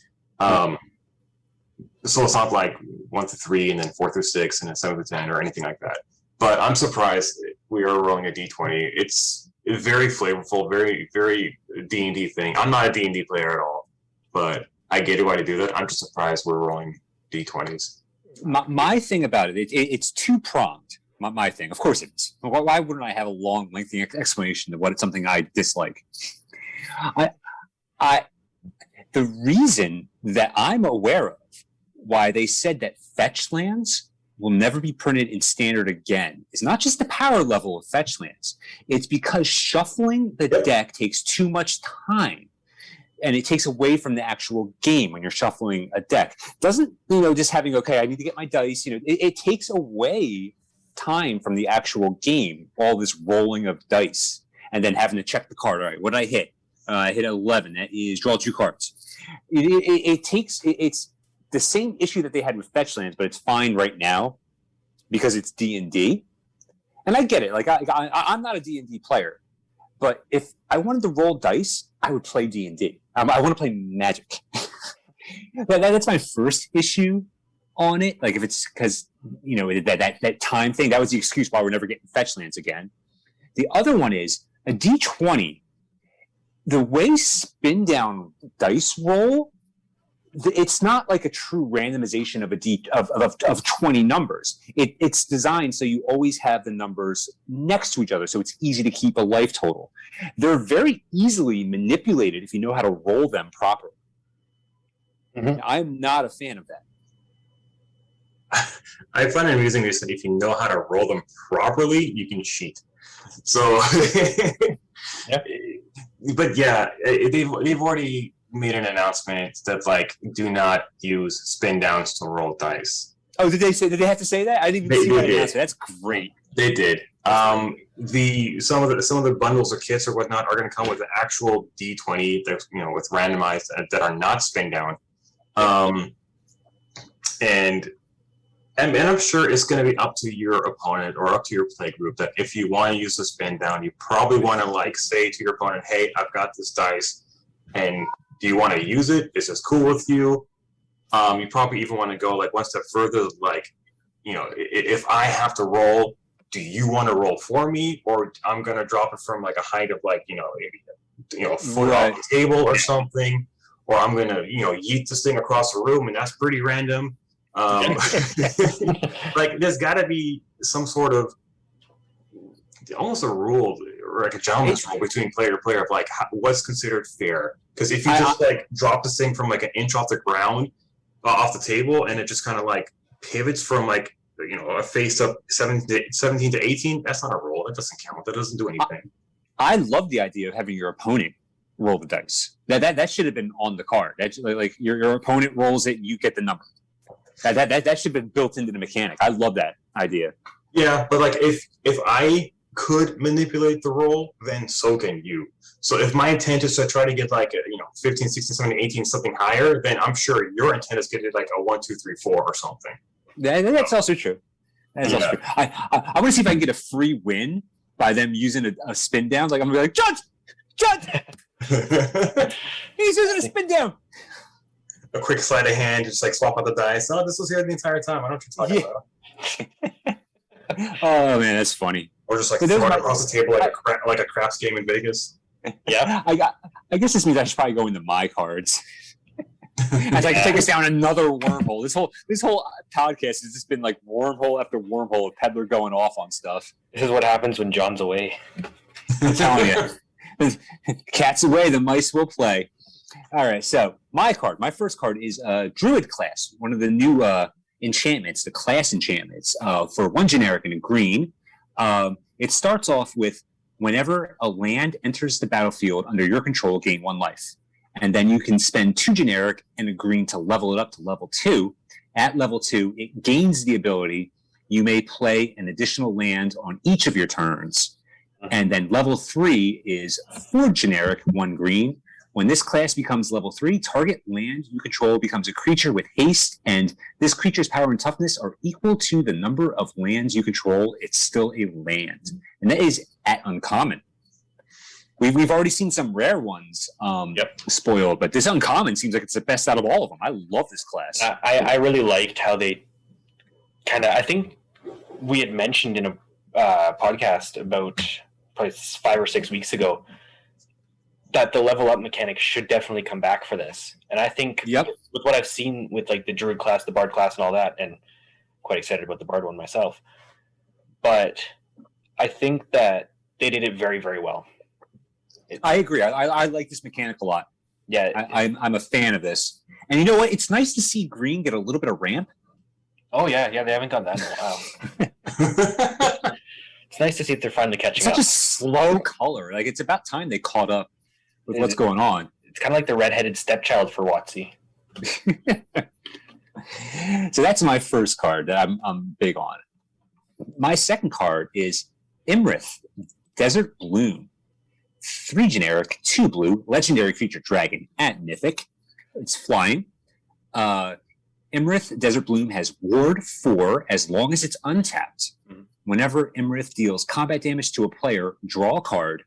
So it's not like 1 through 3 and then 4 through 6 and then 7 through 10 or anything like that. But I'm surprised we are rolling a D20. It's very flavorful, very, very D&D thing. I'm not a D&D player at all, but I get why to do that. I'm just surprised we're rolling D20s. My thing about it's two-pronged. My thing, of course it is. Why wouldn't I have a long, lengthy explanation of what it's something I dislike? The reason that I'm aware of why they said that fetch lands will never be printed in standard again is not just the power level of fetch lands. It's because shuffling the deck takes too much time, and it takes away from the actual game when you're shuffling a deck. Doesn't just having I need to get my dice. It takes away time from the actual game. All this rolling of dice and then having to check the card. All right, what did I hit? I hit 11. That is draw 2 cards. It's the same issue that they had with fetch lands, but it's fine right now because it's D&D. And I get it. Like I'm not a D&D player, but if I wanted to roll dice, I would play D&D. I want to play Magic. That's my first issue on it. Like if it's because that time thing, that was the excuse why we're never getting fetch lands again. The other one is a D20. The way spin down dice roll, it's not like a true randomization of 20 numbers. It's designed so you always have the numbers next to each other, so it's easy to keep a life total. They're very easily manipulated if you know how to roll them properly. Mm-hmm. I'm not a fan of that. I find it amusing that if you know how to roll them properly, you can cheat. So, yeah. But yeah, they've already made an announcement that do not use spin downs to roll dice. Oh, did they have to say that? I didn't even see that announcement. That's great. They did. Some of the bundles or kits or whatnot are going to come with an actual D20 that with randomized that are not spin down. And I'm sure it's going to be up to your opponent or up to your play group that if you want to use the spin down, you probably want to say to your opponent, "Hey, I've got this dice, and do you want to use it? Is this cool with you?" You probably even want to go one step further, if I have to roll, do you want to roll for me, or I'm going to drop it from a height of a foot off the table or something, or I'm going to yeet this thing across the room, and that's pretty random. There's got to be some sort of almost a rule like a gentleman's rule between player to player of like what's considered fair. Because if you just like drop this thing from like an inch off the ground, off the table, and it just kind of like pivots from like a face up 17 to 18, that's not a roll. That doesn't count. That doesn't do anything. I love the idea of having your opponent roll the dice. That should have been on the card. That's like your opponent rolls it, you get the number. That should have been built into the mechanic. I love that idea. Yeah, but like if I could manipulate the roll, then so can you. So if my intent is to try to get like 15, 16, 17, 18, something higher, then I'm sure your intent is getting like a 1, 2, 3, 4 or something. That's also true. That's also true. I want to see if I can get a free win by them using a spin down. Like I'm gonna be like, Judge, he's using a spin down. A quick sleight of hand, just like swap out the dice. Oh, this was here the entire time. I don't know what you're talking about. Oh man, that's funny. Or just like throw it across the table like a craps game in Vegas. Yeah. I guess this means I should probably go into my cards. As I take us down another wormhole. This whole podcast has just been like wormhole after wormhole of Peddler going off on stuff. This is what happens when John's away. I'm telling you. Cat's away, the mice will play. All right, so my first card is Druid class, one of the new enchantments, the class enchantments for 1 generic and a green. It starts off with whenever a land enters the battlefield under your control, gain 1 life. And then you can spend 2 generic and a green to level it up to level 2. At level 2, it gains the ability you may play an additional land on each of your turns. And then level 3 is 4 generic, 1 green. When this class becomes level 3, target land you control becomes a creature with haste, and this creature's power and toughness are equal to the number of lands you control. It's still a land. And that is at uncommon. We've already seen some rare ones spoiled, but this uncommon seems like it's the best out of all of them. I love this class. I really liked how they I think we had mentioned in a podcast about probably 5 or 6 weeks ago that the level up mechanic should definitely come back for this. And I think with what I've seen with like the Druid class, the Bard class and all that, and quite excited about the Bard one myself, but I think that they did it very, very well. I agree. I like this mechanic a lot. Yeah. I'm a fan of this. And you know what? It's nice to see green get a little bit of ramp. Oh, yeah. They haven't done that in a while. It's nice to see if they're finally catching up. Such a slow color. Like, it's about time they caught up with what's going on. It's kind of like the redheaded stepchild for WotC. So that's my first card that I'm big on. My second card is Imrith, Desert Bloom. 3 generic, 2 blue, legendary creature dragon at Mythic. It's flying. Imrith Desert Bloom has Ward 4 as long as it's untapped. Whenever Imrith deals combat damage to a player, draw a card.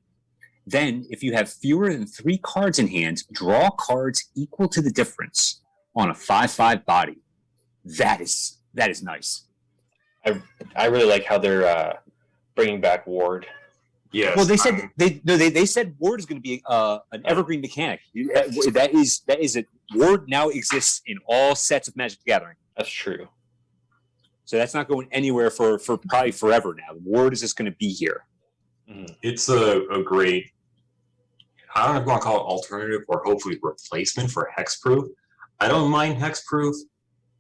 Then, if you have fewer than 3 cards in hand, draw cards equal to the difference on a 5/5 body. That is nice. I really like how they're bringing back Ward. Yes. Well, they said they said Ward is going to be an evergreen mechanic. That is it. Ward now exists in all sets of Magic the Gathering. That's true. So that's not going anywhere for probably forever now. Ward is just going to be here. It's a great, I don't know if you want to call it alternative or hopefully replacement for hexproof. I don't mind hexproof.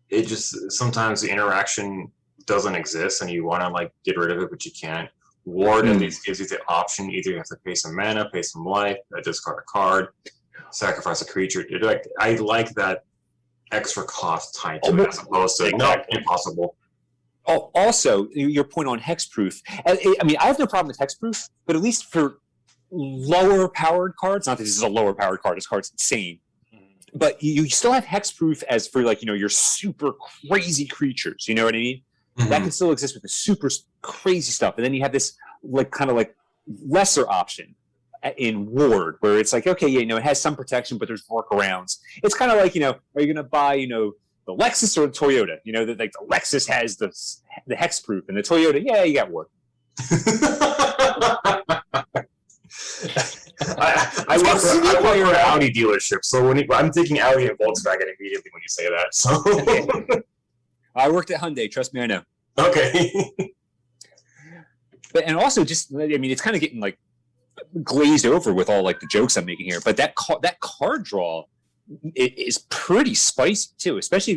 It just sometimes the interaction doesn't exist and you want to like get rid of it, but you can't. Ward at least gives you the option. Either you have to pay some mana, pay some life, discard a card, sacrifice a creature. I like that extra cost tied to it as opposed to impossible. Oh, also, your point on hexproof. I mean, I have no problem with hexproof, but at least for lower powered cards, not that this is a lower powered card, this card's insane. But you still have hexproof as for like, your super crazy creatures, you know what I mean? That can still exist with the super crazy stuff. And then you have this like kind of like lesser option in Ward where it's like, okay, it has some protection, but there's workarounds. It's kind of like, are you going to buy, the Lexus or the Toyota? That like the Lexus has the hexproof and the Toyota, you got Ward. I work for an Audi dealership, so I'm thinking Audi and Volkswagen immediately when you say that. So I worked at Hyundai. Trust me, I know. Okay. And also, just it's kind of getting like glazed over with all like the jokes I'm making here, but that card draw is pretty spicy too, especially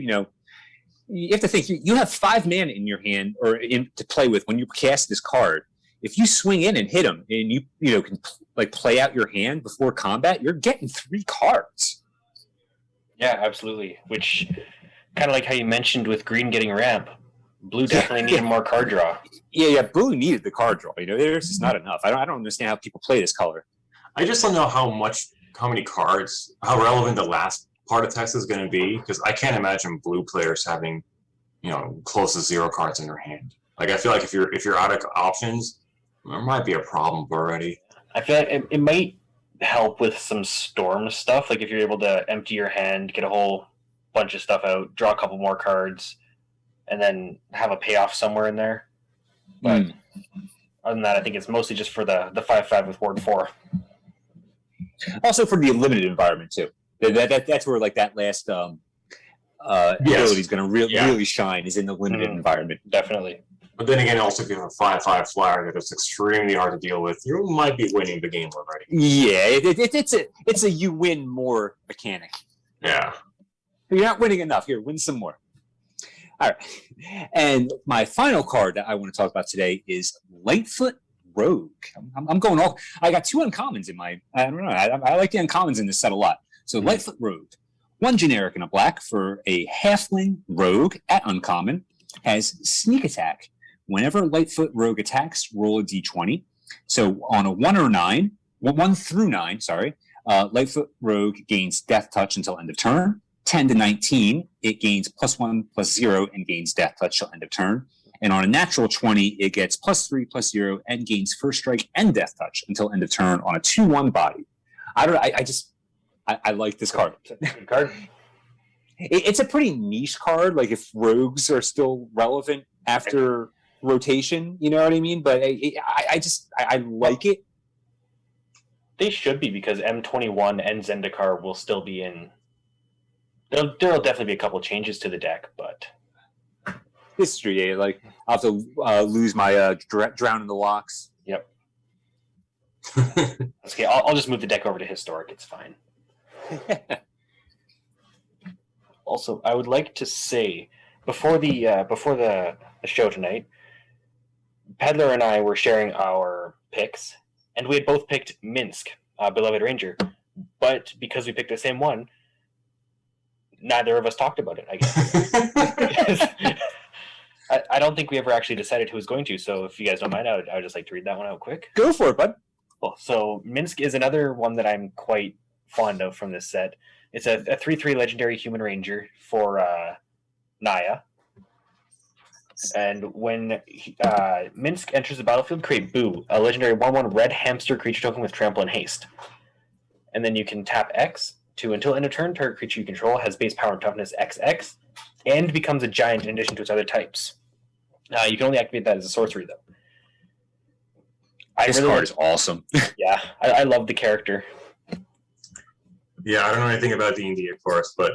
you have to think you have 5 mana in your hand to play with when you cast this card. If you swing in and hit them and you can like play out your hand before combat, you're getting 3 cards. Yeah, absolutely. Which kind of like how you mentioned with green getting ramp, blue definitely needed more card draw. Yeah, blue needed the card draw. There's just not enough. I don't understand how people play this color. I just don't know how many cards, how relevant the last part of text is going to be, because I can't imagine blue players having, close to 0 cards in their hand. Like, I feel like if you're out of options, there might be a problem already. I feel like it might help with some storm stuff. Like if you're able to empty your hand, get a whole bunch of stuff out, draw a couple more cards, and then have a payoff somewhere in there. But other than that, I think it's mostly just for the 5/5 with Ward 4. Also for the limited environment too. That's where like that last ability is going to really shine, is in the limited environment. Definitely. But then again, also if you have a 5/5 flyer that is extremely hard to deal with, you might be winning the game already. Yeah, it's a you win more mechanic. Yeah. You're not winning enough. Here, win some more. All right. And my final card that I want to talk about today is Lightfoot Rogue. I'm going all. I got 2 uncommons in my. I don't know. I like the uncommons in this set a lot. So Lightfoot Rogue, 1 generic and a black for a halfling rogue at uncommon, has sneak attack. Whenever Lightfoot Rogue attacks, roll a d20. So on a 1 or 9, 1 through 9, Lightfoot Rogue gains Death Touch until end of turn. 10 to 19, it gains +1/+0 and gains Death Touch till end of turn. And on a natural 20, it gets +3/+0 and gains First Strike and Death Touch until end of turn on a 2/1 body. I like this card. Good card. It's a pretty niche card. Like if rogues are still relevant after rotation, you know what I mean? But I like it. They should be, because M21 and Zendikar will still be in. There'll definitely be a couple changes to the deck, but History, like I'll have to lose my Drown in the Locks. Yep. Okay, I'll just move the deck over to Historic. It's fine. Also, I would like to say before the show tonight, Peddler and I were sharing our picks, and we had both picked Minsk, Beloved Ranger, but because we picked the same one, neither of us talked about it, I guess. I don't think we ever actually decided who was going to, so if you guys don't mind, I would just like to read that one out quick. Go for it, bud. Cool. So Minsk is another one that I'm quite fond of from this set. It's a 3/3 legendary human ranger for Naya. And when Minsk enters the battlefield, create Boo, a legendary 1/1 red hamster creature token with trample and haste. And then you can tap X to, until end of turn, target creature you control has base power and toughness XX and becomes a giant in addition to its other types. You can only activate that as a sorcery, though. This card is awesome. Yeah, I love the character. Yeah, I don't know anything about D&D, of course, but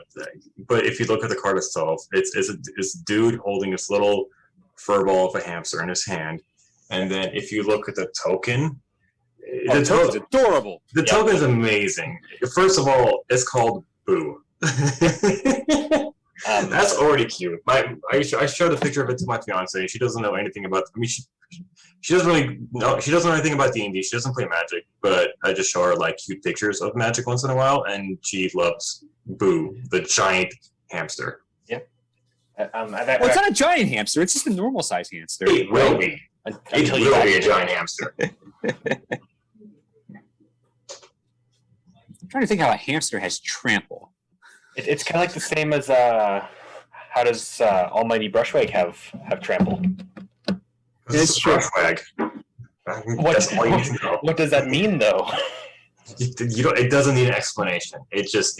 if you look at the card itself, it's a dude holding this little furball of a hamster in his hand, and then if you look at the token, the token's adorable. The token is amazing. First of all, it's called Boo. That's already cute. I showed a picture of it to my fiance. She doesn't know anything about. I mean, she doesn't really know. She doesn't know anything about D&D. She doesn't play Magic, but I just show her like cute pictures of Magic once in a while, and she loves Boo, the giant hamster. Yep. Well, it's not a giant hamster. It's just a normal size hamster. It will be. It will be a giant hamster. I'm trying to think how a hamster has trample. It's kind of like the same as how does Almighty Brushwag have trample? It's true. Brushwag. That's all you need to know. What does that mean, though? It doesn't need an explanation. It is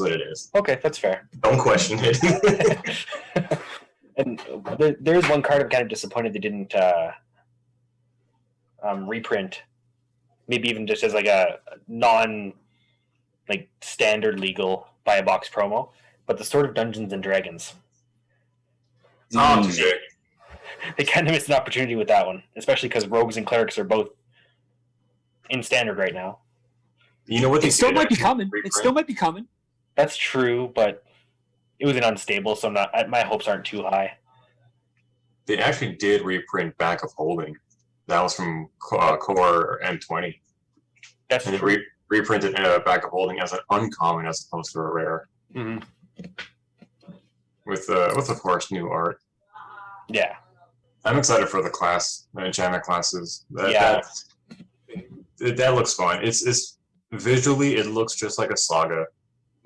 what it is. Okay, that's fair. Don't question it. And there is one card I'm kind of disappointed they didn't reprint. Maybe even just as like a non standard legal buy a box promo, but the Sword of Dungeons and Dragons. Oh, shit. They kind of missed an opportunity with that one, especially because rogues and clerics are both in Standard right now. You know what? It still might be coming. It still might be coming. That's true, but it was an unstable, so my hopes aren't too high. They actually did reprint Back of Holding. That was from Core M20. That's and true. They reprinted Back of Holding as an uncommon as opposed to a rare. Mm-hmm. With of course new art. Yeah. I'm excited for the class, the enchantment classes. That looks fun. It's visually it looks just like a saga,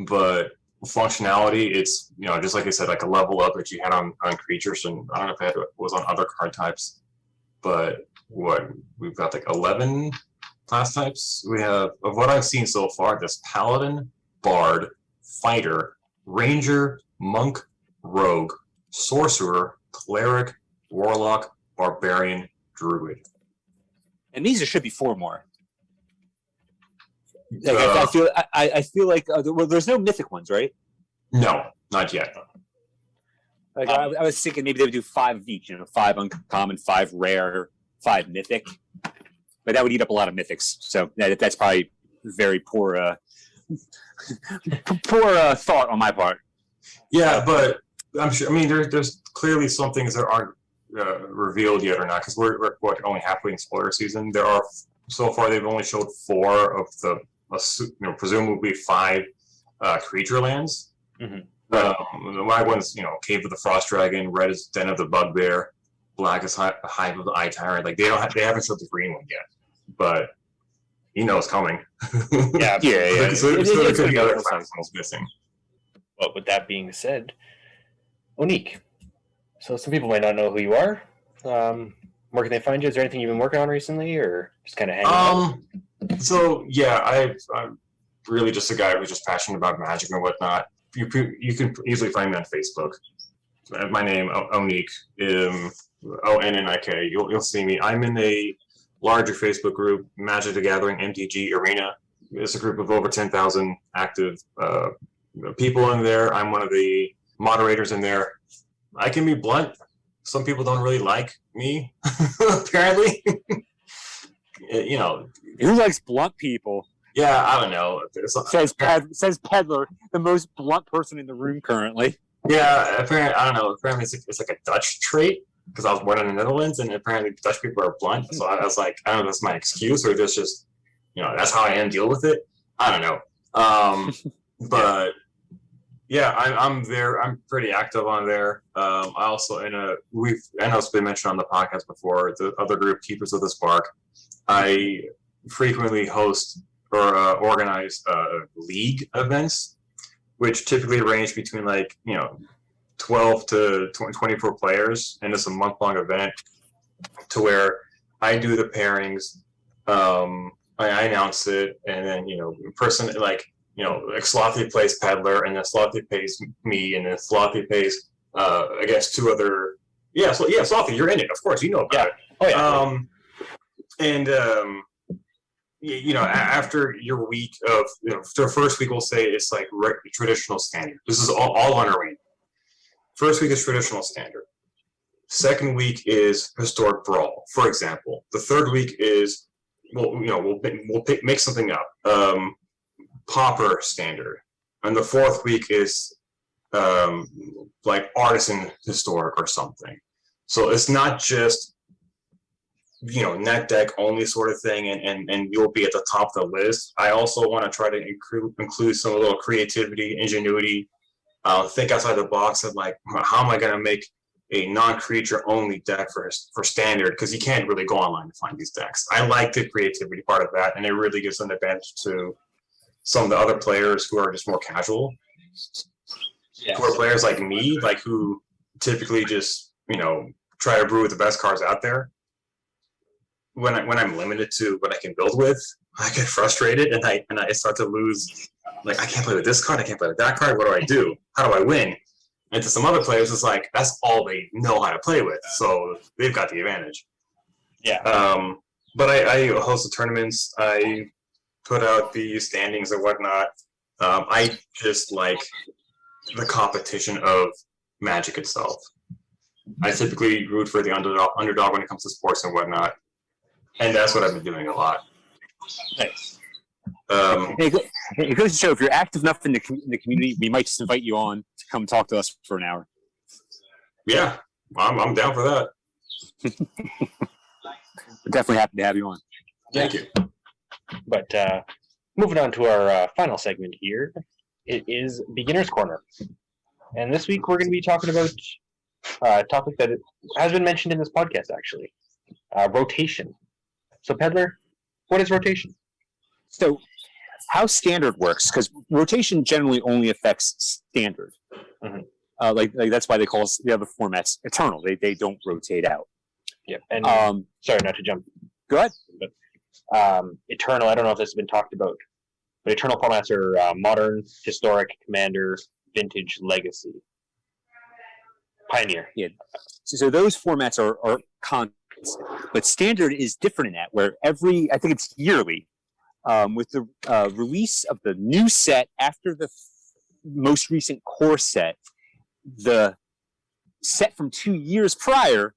but functionality it's just like I said, like a level up that you had on creatures, and I don't know if it was on other card types, but we've got like 11 class types. We have, of what I've seen so far, this paladin, bard, fighter, ranger, monk, rogue, sorcerer, cleric, warlock, barbarian, druid. And these should be 4 more. Like, I feel like there's no mythic ones, right? No, not yet. Like I was thinking maybe they would do 5 of each. 5 uncommon, 5 rare, 5 mythic. But that would eat up a lot of mythics. So that's probably very poor thought on my part. Yeah, but I'm sure. I mean, there's clearly some things that aren't revealed yet or not, because we're only halfway in spoiler season. There are so far they've only showed 4 of the presumably 5 creature lands. Mm-hmm. The white one's Cave of the Frost Dragon, red is Den of the Bugbear, black is Hive of the Eye Tyrant. Like they haven't showed the green one yet, but it's coming. Yeah. So there could be other class ones missing. But with that being said, Onique. So some people might not know who you are. Where can they find you? Is there anything you've been working on recently, or just kind of hanging out? So yeah, I'm really just a guy who's just passionate about magic and whatnot. You can easily find me on Facebook. My name Onique, ONNIK. You'll see me. I'm in a larger Facebook group, Magic the Gathering MTG Arena. It's a group of over 10,000 active people in there. I'm one of the moderators in there. I can be blunt. Some people don't really like me, apparently. Who likes blunt people? Yeah, I don't know. Says Peddler, the most blunt person in the room currently. Yeah, apparently, I don't know. Apparently, it's like a Dutch trait, because I was born in the Netherlands, and apparently Dutch people are blunt. So I was like, I don't know if that's my excuse or just that's how I am, deal with it. I don't know. But yeah, I'm there. I'm pretty active on there. I also I know it's been mentioned on the podcast before, the other group, Keepers of the Spark. I frequently host or organize league events, which typically range between 12 to 24 players, and it's a month-long event to where I do the pairings, I announce it, and then person Slothy plays Peddler, and then Slothy plays me, and then Slothy plays against 2 other. Yeah, so yeah, Slothy, you're in it, of course, you know about it. Oh yeah. After your week of the first week, we'll say it's like traditional standard. This is all on our way. First week is traditional standard. Second week is historic brawl, for example. The third week is we'll make something up. Pauper standard, and the fourth week is like artisan historic or something. So it's not just net deck only sort of thing, and you'll be at the top of the list. I also want to try to include some a little creativity, ingenuity, think outside the box of like, how am I going to make a non-creature only deck for standard, because you can't really go online to find these decks. I like the creativity part of that, and it really gives an advantage to some of the other players who are just more casual. Yes. Who are players like me, like who typically just try to brew with the best cards out there. When I'm limited to what I can build with, I get frustrated and I start to lose. Like, I can't play with this card, I can't play with that card. What do I do? How do I win? And to some other players, it's like that's all they know how to play with, so they've got the advantage. Yeah. But I host the tournaments. I put out the standings and whatnot. I just like the competition of Magic itself. I typically root for the underdog when it comes to sports and whatnot, and that's what I've been doing a lot. Nice. It goes to show if you're active enough in the community, we might just invite you on to come talk to us for an hour. Yeah, I'm down for that. We're definitely happy to have you on. Thank you. But moving on to our final segment here, it is Beginner's Corner. And this week we're going to be talking about a topic that has been mentioned in this podcast, actually. Rotation. So, Peddler, what is rotation? So, how standard works, because rotation generally only affects standard. Mm-hmm. Like that's why they call the other formats eternal. They don't rotate out. Yep. And sorry, not to jump. Go ahead. But eternal, I don't know if this has been talked about, but eternal formats are modern, historic, commander, vintage, legacy, pioneer. Yeah. So those formats are constant, but standard is different in that, where I think it's yearly, with the release of the new set after the most recent core set, the set from 2 years prior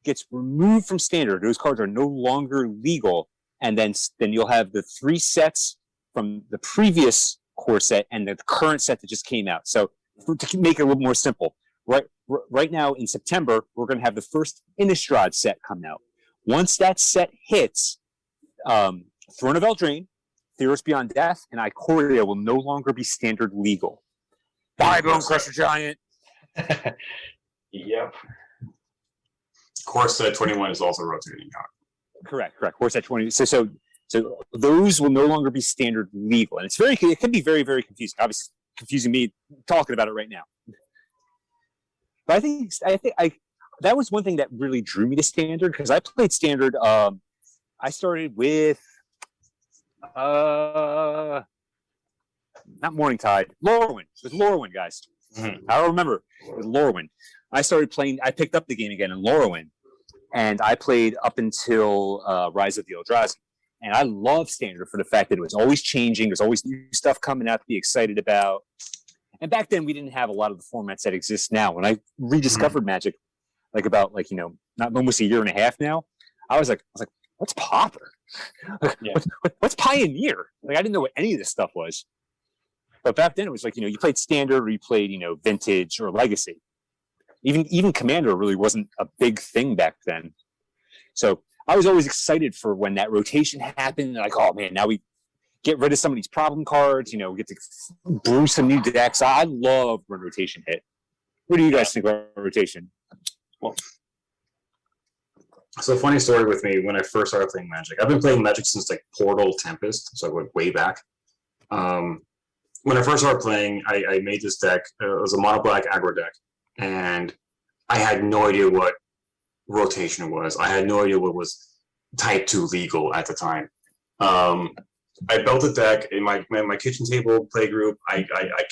gets removed from standard. Those cards are no longer legal, and then you'll have the 3 sets from the previous core set and the current set that just came out. So to make it a little more simple, right now in September, we're going to have the first Innistrad set come out. Once that set hits, Throne of Eldraine, Theros Beyond Death, and Ikoria will no longer be standard legal. Bye, Bone Crusher Giant. Yep. Core set 21 is also rotating out. Correct. Core set 20. So those will no longer be standard legal, and it can be very, very confusing. Obviously, confusing me talking about it right now. But I think that was one thing that really drew me to standard, because I played standard. I started with not Morningtide, Lorwyn. It was Lorwyn, guys. Mm-hmm. I don't remember. It was Lorwyn. I picked up the game again in Lorwyn, and I played up until Rise of the Eldrazi. And I love standard for the fact that it was always changing. There's always new stuff coming out to be excited about. And back then, we didn't have a lot of the formats that exist now. When I rediscovered Magic, not almost a year and a half now, I was like, what's Pauper? Yeah. What's Pioneer? I didn't know what any of this stuff was. But back then, it was you played standard, or you played, vintage or legacy. Even Commander really wasn't a big thing back then. So I was always excited for when that rotation happened. Like, oh man, now we get rid of some of these problem cards. We get to brew some new decks. I love when rotation hit. What do you guys think about rotation? Well, so funny story with me when I first started playing Magic. I've been playing Magic since Portal Tempest, so I went way back. When I first started playing, I made this deck. It was a mono black aggro deck, and I had no idea what rotation was. I had no idea what was Type 2 legal at the time. I built a deck in my kitchen table play group. I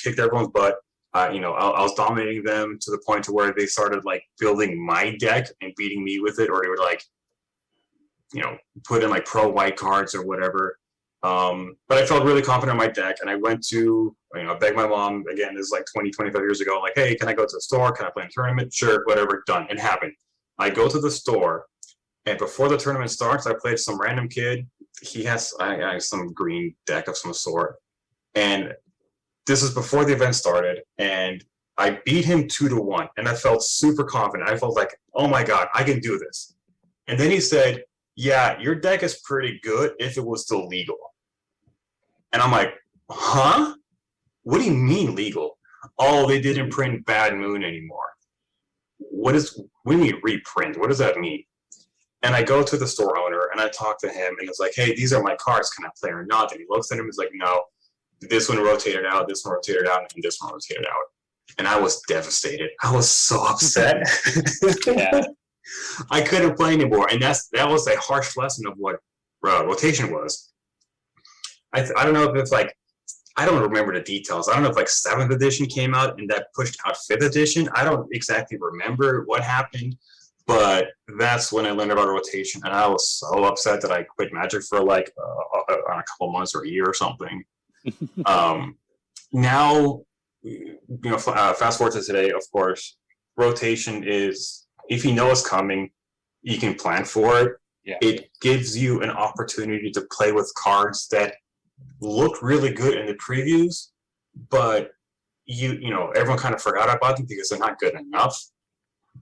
kicked everyone's butt. I was dominating them to the point to where they started building my deck and beating me with it, or they would put in pro white cards or whatever. But I felt really confident in my deck, and I went to begged my mom, again, this is 25 years ago, hey, can I go to the store? Can I play in a tournament? Sure, whatever, done. It happened. I go to the store, and before the tournament starts, I played some random kid. He has some green deck of some sort, and this is before the event started, and I beat him 2-1, and I felt super confident. I felt like, oh my god, I can do this. And then he said, yeah, your deck is pretty good if it was still legal. And I'm like, huh? What do you mean legal? Oh, they didn't print Bad Moon anymore. What do you mean reprint? What does that mean? And I go to the store owner and I talk to him, and it's like, hey, these are my cards. Can I play or not? And he looks at him and is like, no, this one rotated out, this one rotated out, and this one rotated out. And I was devastated. I was so upset. Yeah. I couldn't play anymore. And that was a harsh lesson of what rotation was. I don't know if it's I don't remember the details. I don't know if 7th edition came out and that pushed out 5th edition. I don't exactly remember what happened, but that's when I learned about rotation, and I was so upset that I quit Magic for a couple months or a year or something. Now, fast forward to today, of course, rotation is, if you know it's coming, you can plan for it. it gives you an opportunity to play with cards that looked really good in the previews, but you know everyone kind of forgot about them because they're not good enough.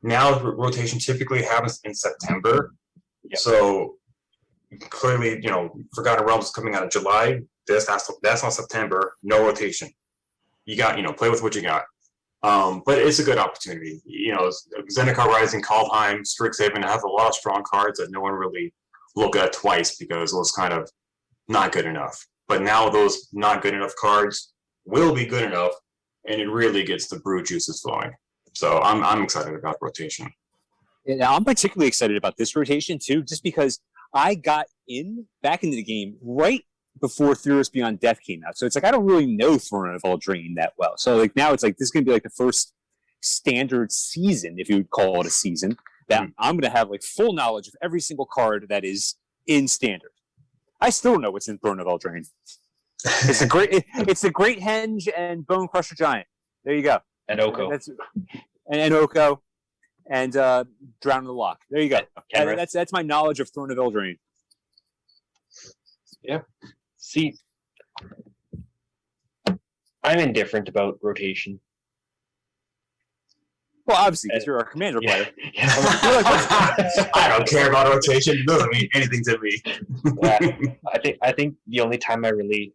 Now rotation typically happens in September, so clearly Forgotten Realms is coming out in July. That's not September. No rotation. You got play with what you got. But it's a good opportunity. Zendikar Rising, Kaldheim, Strixhaven have a lot of strong cards that no one really looked at twice because it was kind of not good enough. But now those not good enough cards will be good enough, and it really gets the brew juices flowing. So I'm excited about rotation. Yeah, I'm particularly excited about this rotation too, just because I got back into the game right before Theros Beyond Death came out. So it's like I don't really know Throne of Eldraine that well. So like now it's like this is gonna be like the first standard season, if you would call it a season, that I'm gonna have like full knowledge of every single card that is in standard. I still don't know what's in Throne of Eldraine. It's a great Henge and Bone Crusher Giant. There you go. And Oko. And Oko. And Drown in the Loch. There you go. That's my knowledge of Throne of Eldraine. Yeah. See, I'm indifferent about rotation. Well, obviously, because you're a commander player. Yeah. I don't care about rotation. It doesn't mean anything to me. I think the only time I really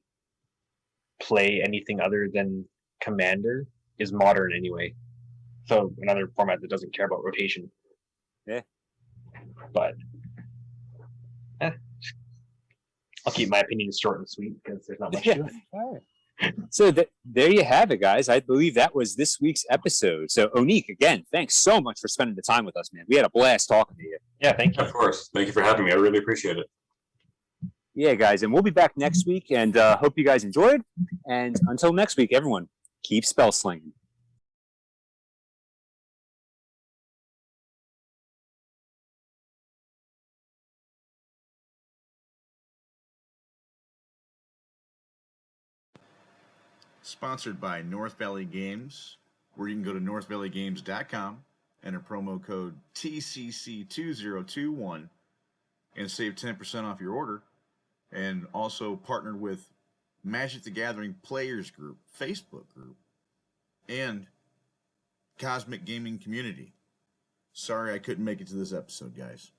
play anything other than Commander is Modern anyway. So another format that doesn't care about rotation. Yeah. But I'll keep my opinions short and sweet because there's not much to it. All right. So there you have it, guys. I believe that was this week's episode. So Onik, again, thanks so much for spending the time with us, man. We had a blast talking to you. Yeah, thank you. Of course. Thank you for having me. I really appreciate it. Yeah, guys, and we'll be back next week, and hope you guys enjoyed. And until next week, everyone, keep spell slinging. Sponsored by North Valley Games, where you can go to northvalleygames.com, enter promo code TCC2021, and save 10% off your order. And also partnered with Magic the Gathering Players Group, Facebook group, and Cosmic Gaming Community. Sorry I couldn't make it to this episode, guys.